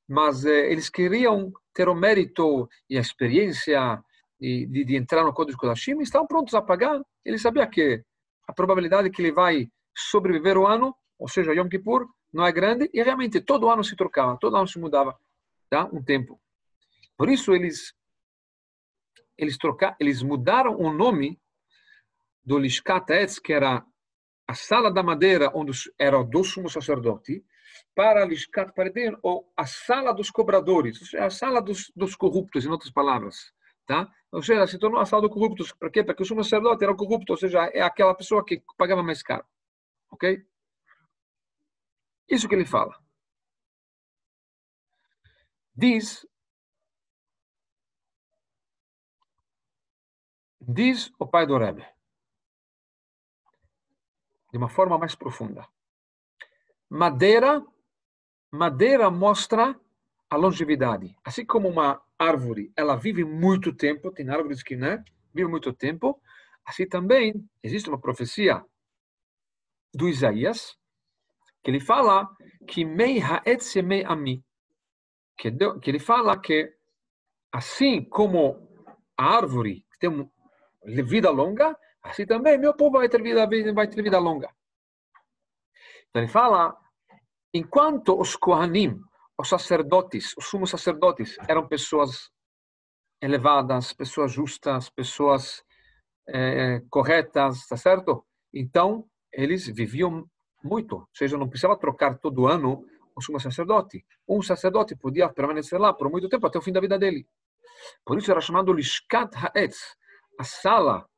S1: mas eles queriam ter o mérito e a experiência de entrar no Kodesh Kodashim e estavam prontos a pagar. Ele sabia que a probabilidade que ele vai sobreviver o ano, ou seja, Yom Kippur, não é grande, e realmente todo ano se trocava, todo ano se mudava, tá? Um tempo. Por isso eles mudaram o nome do Lishkat Ha'etz, que era a sala da madeira, onde era do sumo sacerdote, para Lishkat Parhedrin, ou a sala dos cobradores, ou seja, a sala dos corruptos, em outras palavras. Tá? Ou seja, se tornou a sala dos corruptos. Por quê? Porque o sumo sacerdote era corrupto, ou seja, é aquela pessoa que pagava mais caro. Ok? Isso que ele fala. Diz o pai do Rebbe, de uma forma mais profunda. Madeira mostra a longevidade. Assim como uma árvore, ela vive muito tempo, tem árvores que vivem muito tempo, assim também existe uma profecia do Isaías, que ele fala que mei ha'etz mei ami, que ele fala que assim como a árvore tem vida longa, assim também meu povo vai ter vida longa. Então ele fala Enquanto os Kohanim, os sacerdotes, os sumos sacerdotes, eram pessoas elevadas, pessoas justas, pessoas corretas, tá certo? Então, eles viviam muito, ou seja, não precisava trocar todo ano o sumo sacerdote. Um sacerdote podia permanecer lá por muito tempo, até o fim da vida dele. Por isso era chamado Lishkat Ha'etz, a sala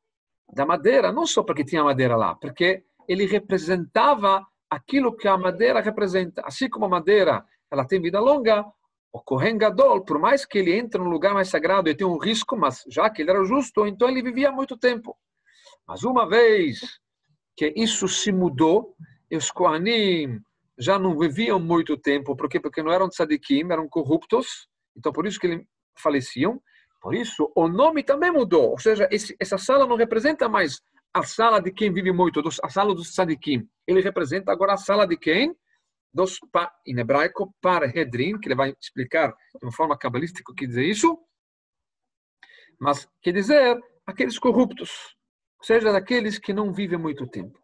S1: da madeira, não só porque tinha madeira lá, porque ele representava aquilo que a madeira representa. Assim como a madeira ela tem vida longa, o Kohen Gadol, por mais que ele entre num lugar mais sagrado e tenha um risco, mas já que ele era justo, então ele vivia muito tempo. Mas uma vez que isso se mudou, e os Kohanim já não viviam muito tempo, por quê? Porque não eram tzadikim, eram corruptos, então por isso que eles faleciam. Por isso, o nome também mudou, ou seja, essa sala não representa mais a sala de quem vive muito, a sala dos tzadikim. Ele representa agora a sala de quem? Em hebraico, Parhedrin, que ele vai explicar de uma forma cabalística o que dizer isso, mas quer dizer aqueles corruptos, ou seja, daqueles que não vivem muito tempo.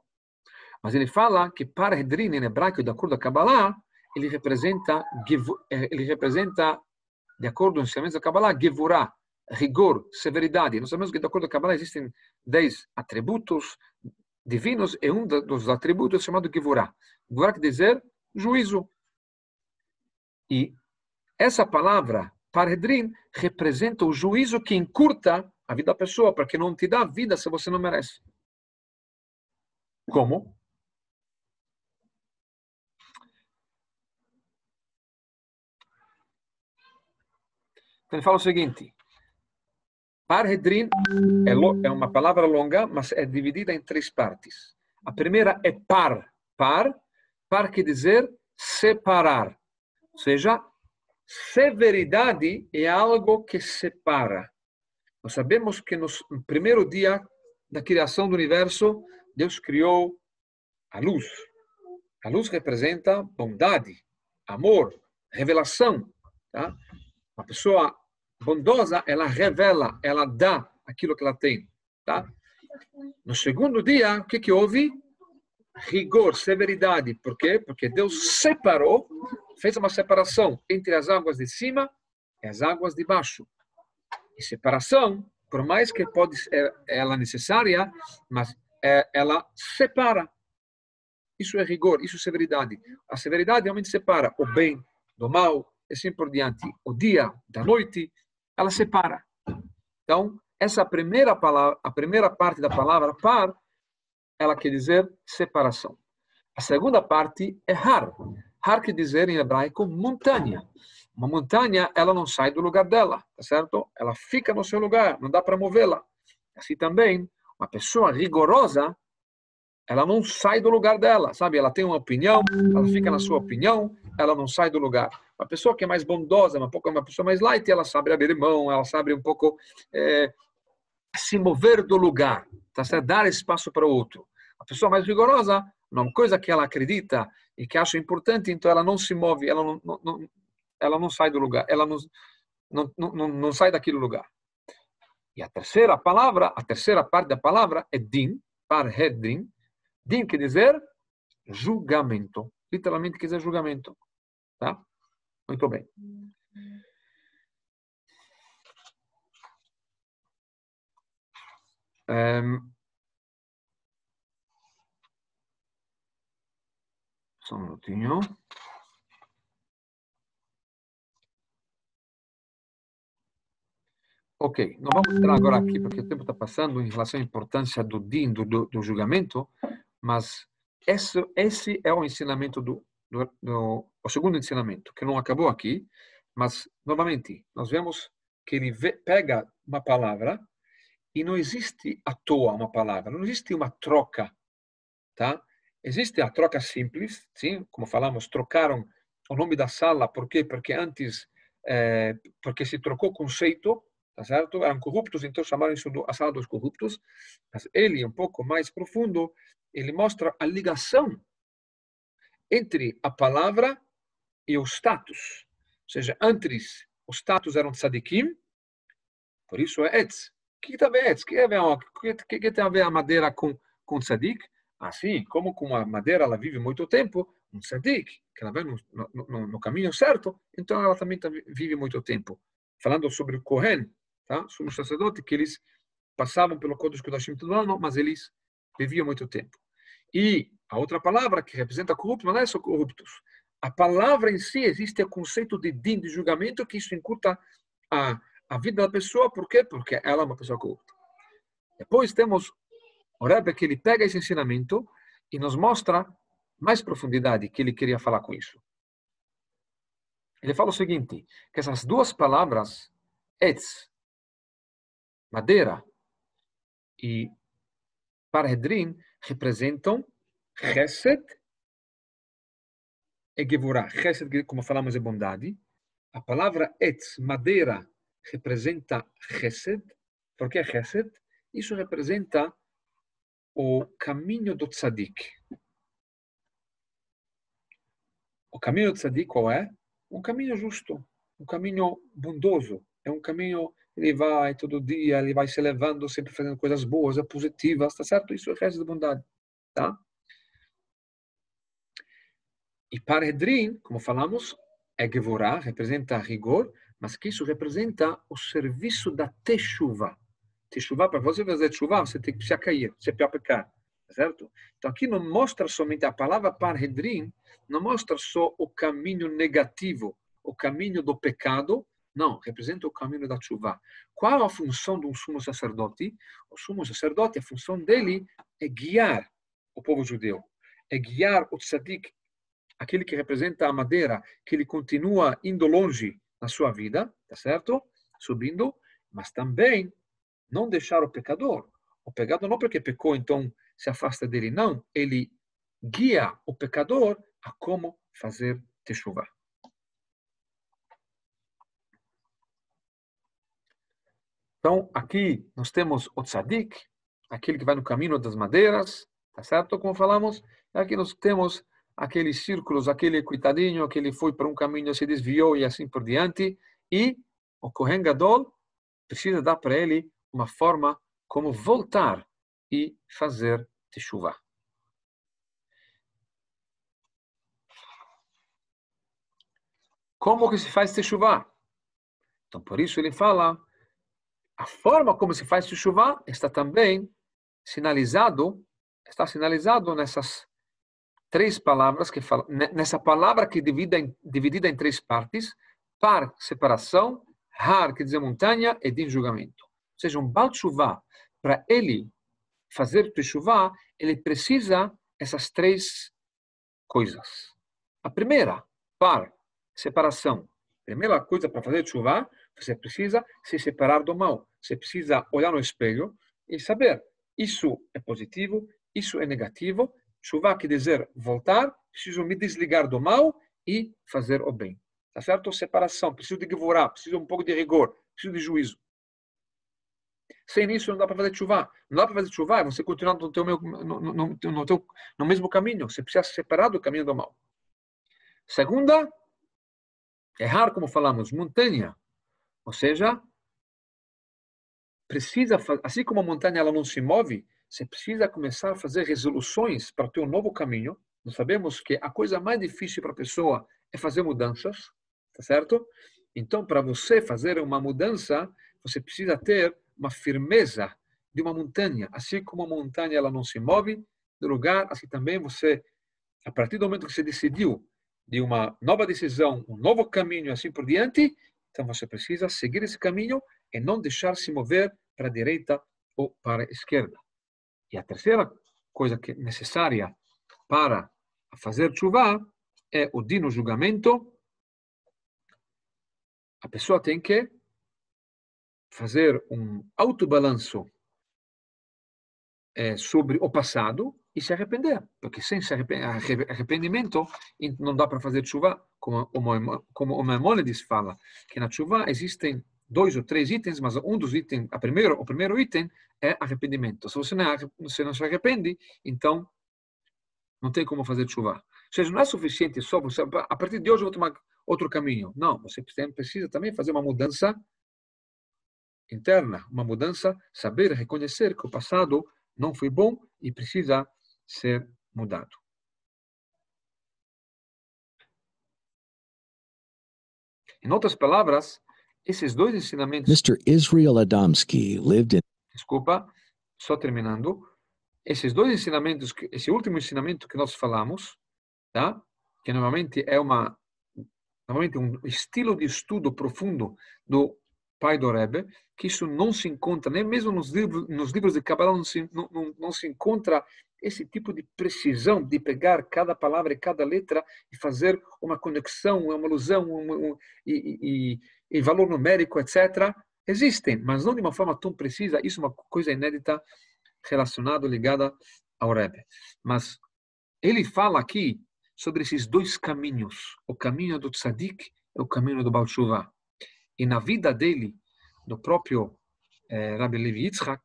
S1: Mas ele fala que Parhedrin, em hebraico, de acordo com a Kabbalah, ele representa, de acordo com os ensinamentos da Kabbalah, Gevurah, rigor, severidade. Nós sabemos que, de acordo com a Kabbalah, existem 10 atributos divinos e um dos atributos é chamado Gevurah. Gevurah quer dizer juízo. E essa palavra, Parhedrin, representa o juízo que encurta a vida da pessoa, porque não te dá vida se você não merece. Como? Então ele fala o seguinte: Parhedrin é uma palavra longa, mas é dividida em 3 partes. A primeira é par. Par quer dizer separar. Ou seja, severidade é algo que separa. Nós sabemos que no primeiro dia da criação do universo, Deus criou a luz. A luz representa bondade, amor, revelação. Tá? Uma pessoa bondosa, ela revela, ela dá aquilo que ela tem. Tá? No segundo dia, o que houve? Rigor, severidade. Por quê? Porque Deus separou, fez uma separação entre as águas de cima e as águas de baixo. E separação, por mais que pode ser ela necessária, mas ela separa. Isso é rigor, isso é severidade. A severidade realmente separa o bem do mal, e assim por diante. O dia da noite, ela separa. Então, essa primeira palavra, a primeira parte da palavra par, ela quer dizer separação. A segunda parte é har. Har quer dizer em hebraico montanha. Uma montanha, ela não sai do lugar dela, tá certo? Ela fica no seu lugar, não dá para movê-la. Assim também, uma pessoa rigorosa, ela não sai do lugar dela, sabe? Ela tem uma opinião, ela fica na sua opinião, ela não sai do lugar. Uma pessoa que é mais bondosa, uma pessoa mais light, ela sabe abrir mão, ela sabe um pouco se mover do lugar, tá certo? Dar espaço para o outro. A pessoa mais rigorosa, uma coisa que ela acredita e que acha importante, então ela não se move, ela não sai do lugar, ela não sai daquele lugar. E a terceira parte da palavra é din, parhedrin. Din quer dizer julgamento. Literalmente quer dizer julgamento. Tá? Muito bem. Só um minutinho. Ok, não vamos entrar agora aqui, porque o tempo está passando em relação à importância do din, do julgamento, mas esse é o ensinamento o segundo ensinamento, que não acabou aqui, mas, novamente, nós vemos que ele pega uma palavra e não existe à toa uma palavra, não existe uma troca, tá? Existe a troca simples, sim? Como falamos, trocaram o nome da sala, por quê? Porque antes, porque se trocou conceito, tá certo? Eram corruptos, então chamaram isso a sala dos corruptos. Mas ele, um pouco mais profundo, ele mostra a ligação entre a palavra e o status. Ou seja, antes os status eram tzadikim, por isso é etz. O que tem a ver etz? O que tem a ver a madeira com tzadik? Assim como com a madeira ela vive muito tempo, um tzadik que ela vai no caminho certo, então ela também vive muito tempo. Falando sobre o Kohen, tá? Sobre os sacerdotes, que eles passavam pelo Kodesh Kodashim todo ano, mas eles viviam muito tempo. E a outra palavra que representa corrupto, não é só corruptos. A palavra em si existe o conceito de din, de julgamento, que isso encurta a vida da pessoa. Por quê? Porque ela é uma pessoa corrupta. Depois temos o Rebbe, que ele pega esse ensinamento e nos mostra mais profundidade que ele queria falar com isso. Ele fala o seguinte, que essas duas palavras, etz, madeira, e parhedrin, representam chesed e gevurah. Chesed, como falamos, é bondade. A palavra etz, madeira, representa chesed. Por que chesed? Isso representa o caminho do tzadik. O caminho do tzadik qual é? Um caminho justo, um caminho bondoso. É um caminho, ele vai todo dia, ele vai se elevando, sempre fazendo coisas boas, positivas, tá certo? Isso é resto de bondade, tá? E parhedrin, como falamos, é gevurah, representa rigor, mas que isso representa o serviço da teshuva. Teshuva, para você fazer teshuva, você tem que precisar cair, você precisa pecar, tá certo? Então aqui não mostra somente a palavra parhedrin, não mostra só o caminho negativo, o caminho do pecado, não, representa o caminho da teshuva. Qual a função de um sumo sacerdote? O sumo sacerdote, a função dele é guiar o povo judeu, é guiar o tzadik, aquele que representa a madeira, que ele continua indo longe na sua vida, tá certo? Subindo, mas também não deixar o pecador. O pecador não porque pecou, então se afasta dele, não. Ele guia o pecador a como fazer teshuva. Então, aqui nós temos o tzadik, aquele que vai no caminho das madeiras, tá certo? Como falamos, aqui nós temos aqueles círculos, aquele coitadinho que ele foi para um caminho, se desviou e assim por diante, e o Kohen Gadol precisa dar para ele uma forma como voltar e fazer teshuva. Como que se faz teshuva? Então, por isso ele fala, a forma como se faz teshuva está também sinalizado nessas três palavras que falam, nessa palavra que é dividida em três partes: par, separação; har, quer dizer montanha; e din, julgamento. Ou seja, um Baal Teshuvah, para ele fazer teshuvah, ele precisa essas três coisas. A primeira, par, separação. A primeira coisa para fazer teshuvah, você precisa se separar do mal. Você precisa olhar no espelho e saber, isso é positivo, isso é negativo. Teshuvah quer dizer voltar, preciso me desligar do mal e fazer o bem. Tá certo? Separação, preciso de gevurah, preciso um pouco de rigor, preciso de juízo. Sem isso não dá para fazer teshuvah. Não dá para fazer teshuvah, você continuar no mesmo caminho. Você precisa se separar do caminho do mal. Segunda, errar, como falamos, montanha. Ou seja, precisa, assim como a montanha ela não se move, você precisa começar a fazer resoluções para ter um novo caminho. Nós sabemos que a coisa mais difícil para a pessoa é fazer mudanças, tá certo? Então, para você fazer uma mudança, você precisa ter uma firmeza de uma montanha. Assim como a montanha ela não se move do lugar, assim também você, a partir do momento que você decidiu de uma nova decisão, um novo caminho, assim por diante, então você precisa seguir esse caminho e não deixar se mover para a direita ou para a esquerda. E a terceira coisa que é necessária para fazer teshuvah é o din, o julgamento. A pessoa tem que fazer um autobalanço sobre o passado e se arrepender, porque sem arrependimento não dá para fazer teshuvah, como o Maimônides fala, que na teshuvah existem 2 ou 3 itens, mas um dos itens, o primeiro item é arrependimento. Se você não se arrepende, então não tem como fazer teshuvah. Ou seja, não é suficiente só você, a partir de hoje eu vou tomar outro caminho. Não, você precisa também fazer uma mudança interna, uma mudança, saber reconhecer que o passado não foi bom e precisa ser mudado. Em outras palavras, esses dois ensinamentos...
S2: Mr. Israel Adamski lived in...
S1: Desculpa, só terminando. Esses dois ensinamentos, esse último ensinamento que nós falamos, tá? Que normalmente é um estilo de estudo profundo do pai do Rebbe, que isso não se encontra, nem mesmo nos livros de Kabbalah não se encontra esse tipo de precisão de pegar cada palavra e cada letra e fazer uma conexão, uma alusão e valor numérico, etc. Existem, mas não de uma forma tão precisa. Isso é uma coisa inédita relacionada, ligada ao Rebbe. Mas ele fala aqui sobre esses dois caminhos, o caminho do Tzadik e o caminho do Baal Tshuva. E na vida dele, do próprio Rabbi Levi Yitzhak,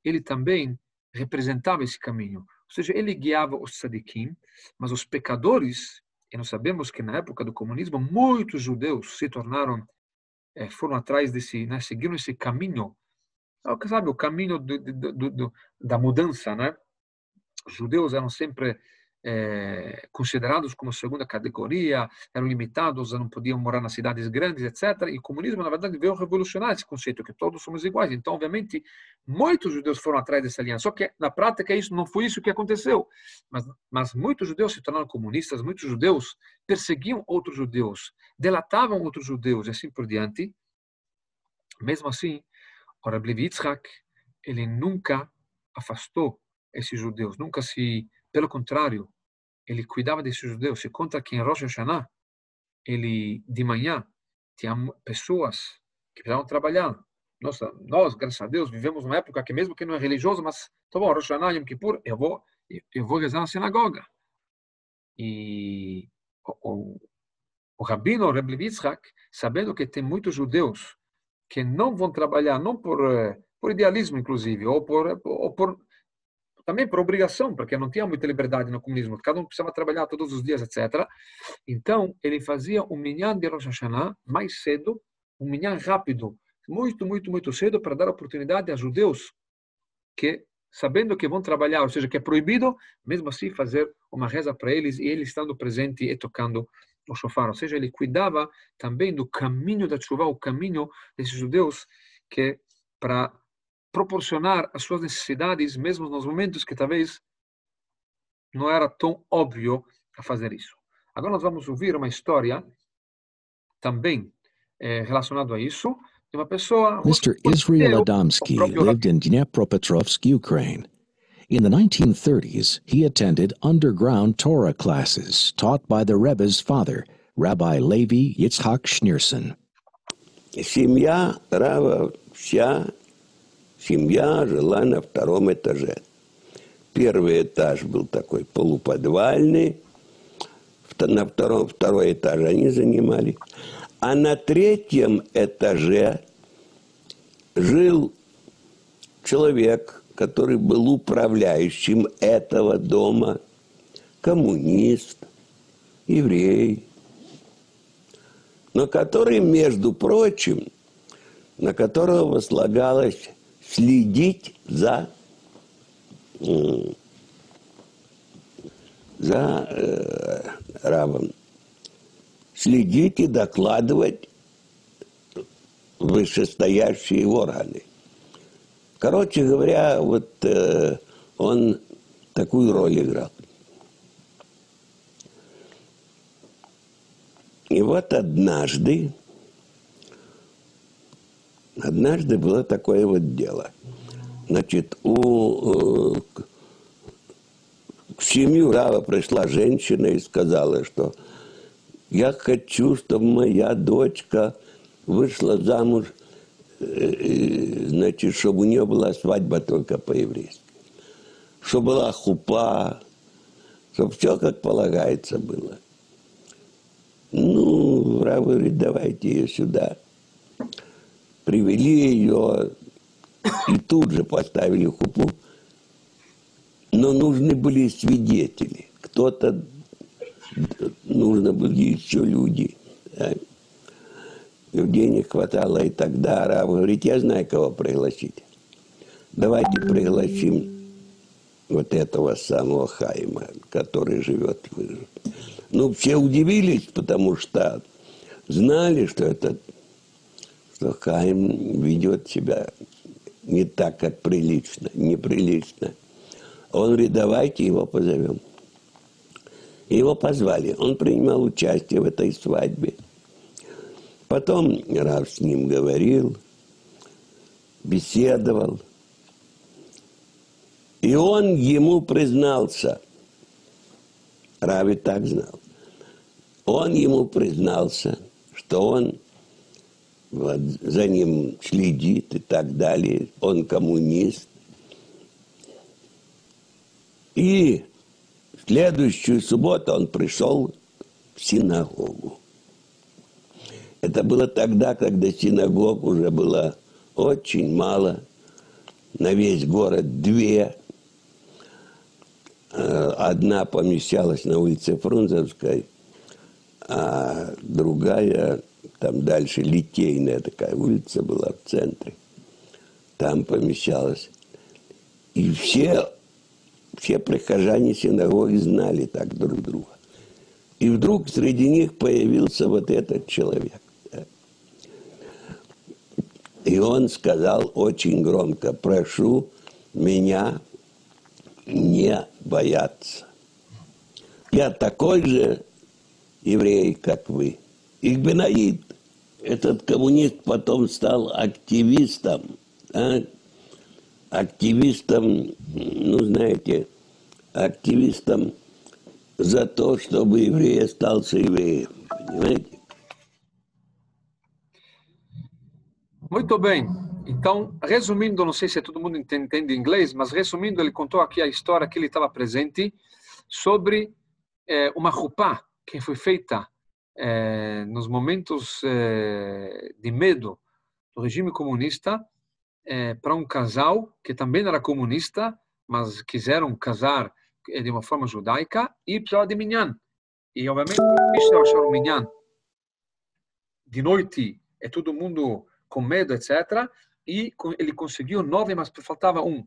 S1: ele também representava esse caminho. Ou seja, ele guiava os tzadikim, mas os pecadores, e nós sabemos que na época do comunismo, muitos judeus se tornaram, foram atrás desse, né, seguiram esse caminho, sabe, o caminho da mudança, né? Os judeus eram sempre considerados como segunda categoria, eram limitados, não podiam morar nas cidades grandes, etc. E o comunismo, na verdade, veio revolucionar esse conceito, que todos somos iguais. Então, obviamente, muitos judeus foram atrás dessa linha. Só que, na prática, isso não foi isso que aconteceu. Mas muitos judeus se tornaram comunistas, muitos judeus perseguiam outros judeus, delatavam outros judeus, e assim por diante. Mesmo assim, o Rabbi Levi Yitzhak, ele nunca afastou esses judeus, nunca se... Pelo contrário, ele cuidava desses judeus. Se conta que em Rosh Hashanah, ele, de manhã, tinha pessoas que precisavam trabalhar. Nós, graças a Deus, vivemos numa época que, mesmo que não é religioso, mas, tá bom, Rosh Hashanah, Yom Kippur, eu vou rezar na sinagoga. E o rabino, o Rebbe Levi Yitzhak, sabendo que tem muitos judeus que não vão trabalhar, não por idealismo, inclusive, ou também por obrigação, porque não tinha muita liberdade no comunismo, cada um precisava trabalhar todos os dias, etc. Então, ele fazia um minyan de Rosh Hashanah mais cedo, um minyan rápido, muito, muito, muito cedo, para dar oportunidade a judeus que, sabendo que vão trabalhar, ou seja, que é proibido, mesmo assim fazer uma reza para eles, e ele estando presente e tocando o shofar. Ou seja, ele cuidava também do caminho da tshuva, o caminho desses judeus, que para proporcionar as suas necessidades, mesmo nos momentos que talvez não era tão óbvio a fazer isso. Agora nós vamos ouvir uma história também relacionada a isso, de uma pessoa...
S2: Mr. Israel Adamski lived in Dnepropetrovsk, Ukraine. In the 1930s, he attended underground Torah classes taught by the Rebbe's father, Rabbi Levi Yitzhak Schneerson.
S3: Семья Рава, вся семья жила на втором этаже. Первый этаж был такой полуподвальный, на второй этаж они занимали. А на третьем этаже жил человек, который был управляющим этого дома, коммунист, еврей, но который, между прочим, на которого возлагалось следить за Равом, следить и докладывать вышестоящие органы. Короче говоря, вот он такую роль играл. И вот однажды было такое вот дело. Значит, в семью Рава пришла женщина и сказала, что я хочу, чтобы моя дочка вышла замуж, значит, чтобы у нее была свадьба только по-еврейски. Чтобы была хупа, чтобы все как полагается было. Ну, Рав говорит, давайте ее сюда. Привели ее и тут же поставили хупу. Но нужны были свидетели. Кто-то, нужно были еще люди. Да? Людей не хватало. И тогда Рав говорит, я знаю, кого пригласить. Давайте пригласим вот этого самого Хаима, который живет. Ну, все удивились, потому что знали, что Хаим ведет себя не так, как прилично, неприлично. Он говорит, давайте его позовем. Его позвали. Он принимал участие в этой свадьбе. Потом Рав с ним говорил, беседовал. И он ему признался. Рав и так знал. Он ему признался, что он вот, за ним следит и так далее. Он коммунист. И в следующую субботу он пришел в синагогу. Это было тогда, когда синагог уже было очень мало. На весь город 2. Одна помещалась на улице Фрунзенской, а другая, там дальше Литейная такая улица была в центре. Там помещалась. И все прихожане синагоги знали так друг друга. И вдруг среди них появился вот этот человек. И он сказал очень громко, прошу меня не бояться. Я такой же еврей, как вы. Игбенаид. Этот коммунист потом стал активистом. Активистом, ну, знаете, активистом за то, чтобы еврей остался евреем. Понимаете?
S1: Muito bem. Então, resumindo, não sei se todo mundo entende inglês, mas resumindo, ele contou aqui a história que ele estava presente sobre uma chupá que foi feita nos momentos de medo do regime comunista para um casal que também era comunista, mas quiseram casar de uma forma judaica e precisava de minyan. E, obviamente, difícil achar um minyan. De noite, é todo mundo com medo, etc. E ele conseguiu 9, mas faltava um.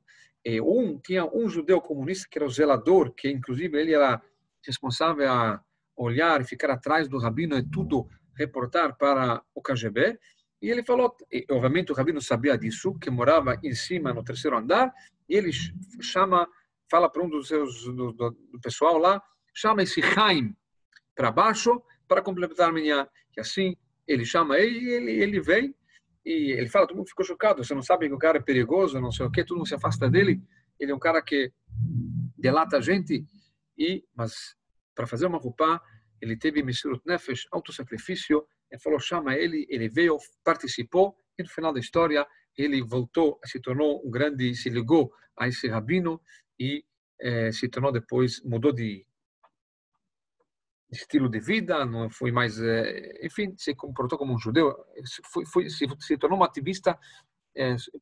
S1: Tinha um judeu comunista que era o zelador, que inclusive ele era responsável a olhar e ficar atrás do rabino e tudo reportar para o KGB. E ele falou, e, obviamente o rabino sabia disso, que morava em cima no 3º andar, e ele fala para um dos seus, do pessoal lá, chama esse Chaim para baixo para complementar a minha. E assim, ele chama ele vem, e ele fala, todo mundo ficou chocado, você não sabe que o cara é perigoso, não sei o quê, todo mundo se afasta dele, ele é um cara que delata a gente, mas para fazer uma roupa, ele teve Mesirut Nefesh, autossacrifício, ele falou, chama ele veio, participou, e no final da história, ele voltou, se tornou um grande, se ligou a esse rabino, e se tornou depois, mudou de estilo de vida, não foi mais, enfim, se comportou como um judeu, se tornou um ativista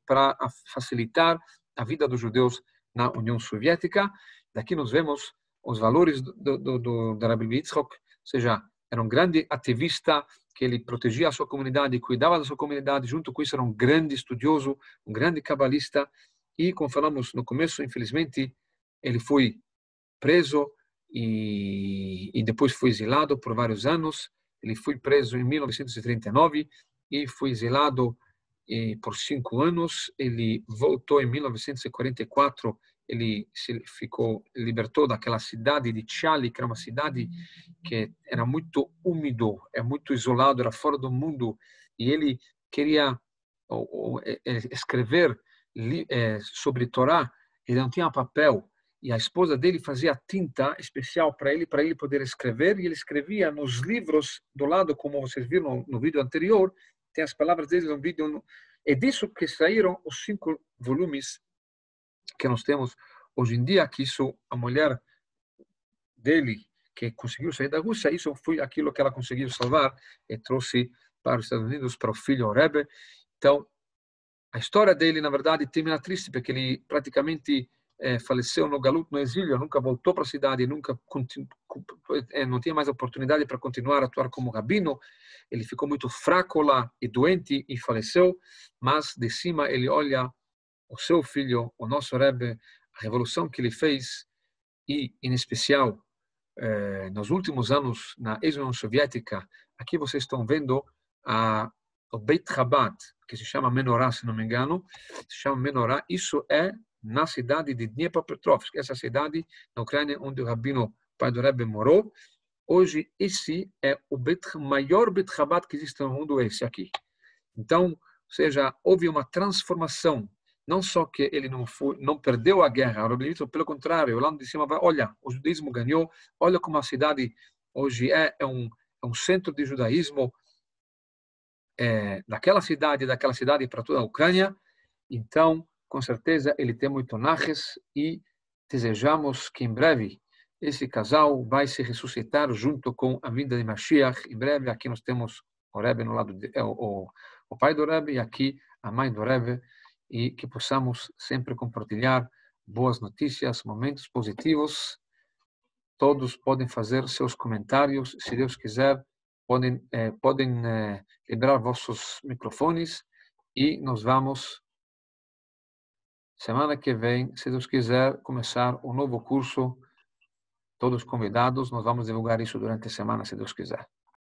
S1: para facilitar a vida dos judeus na União Soviética. Daqui nós vemos os valores do Rabbi Yitzchok, ou seja, era um grande ativista, que ele protegia a sua comunidade, cuidava da sua comunidade, junto com isso era um grande estudioso, um grande cabalista, e como falamos no começo, infelizmente, ele foi preso, e depois foi exilado por vários anos. Ele foi preso em 1939 e foi exilado por 5 anos. Ele voltou em 1944. Ele libertou daquela cidade de Tchali, que era uma cidade que era muito úmido, muito isolado, era fora do mundo. E ele queria escrever sobre Torá. Ele não tinha papel. E a esposa dele fazia tinta especial para ele poder escrever, e ele escrevia nos livros do lado, como vocês viram no vídeo anterior, tem as palavras dele no vídeo. É disso que saíram os 5 volumes que nós temos hoje em dia, que isso, a mulher dele, que conseguiu sair da Rússia, isso foi aquilo que ela conseguiu salvar e trouxe para os Estados Unidos, para o filho, o Rebbe. Então, a história dele, na verdade, termina triste, porque ele praticamente faleceu no Galut, no exílio, nunca voltou para a cidade, não tinha mais oportunidade para continuar a atuar como rabino. Ele ficou muito fraco lá e doente e faleceu, mas de cima ele olha o seu filho, o nosso Rebbe, a revolução que ele fez, e em especial nos últimos anos na ex-União Soviética, aqui vocês estão vendo o Beit Chabad, que se chama Menorá, se não me engano, se chama Menorá. Isso é na cidade de Dnipropetrovsk, essa cidade na Ucrânia onde o rabino pai do Rebbe morou. Hoje, esse é o maior Beit Chabad que existe no mundo, esse aqui. Então, ou seja, houve uma transformação. Não só que ele não perdeu a guerra, pelo contrário, lá de cima vai, olha, o judaísmo ganhou, olha como a cidade hoje é um centro de judaísmo daquela cidade para toda a Ucrânia. Então, com certeza, ele tem muito naches e desejamos que em breve esse casal vai se ressuscitar junto com a vinda de Mashiach. Em breve, aqui nós temos o Rebbe no lado o pai do Rebbe e aqui a mãe do Rebbe, e que possamos sempre compartilhar boas notícias, momentos positivos. Todos podem fazer seus comentários, se Deus quiser, podem liberar vossos microfones e nós vamos, semana que vem, se Deus quiser, começar um novo curso. Todos convidados, nós vamos divulgar isso durante a semana, se Deus quiser.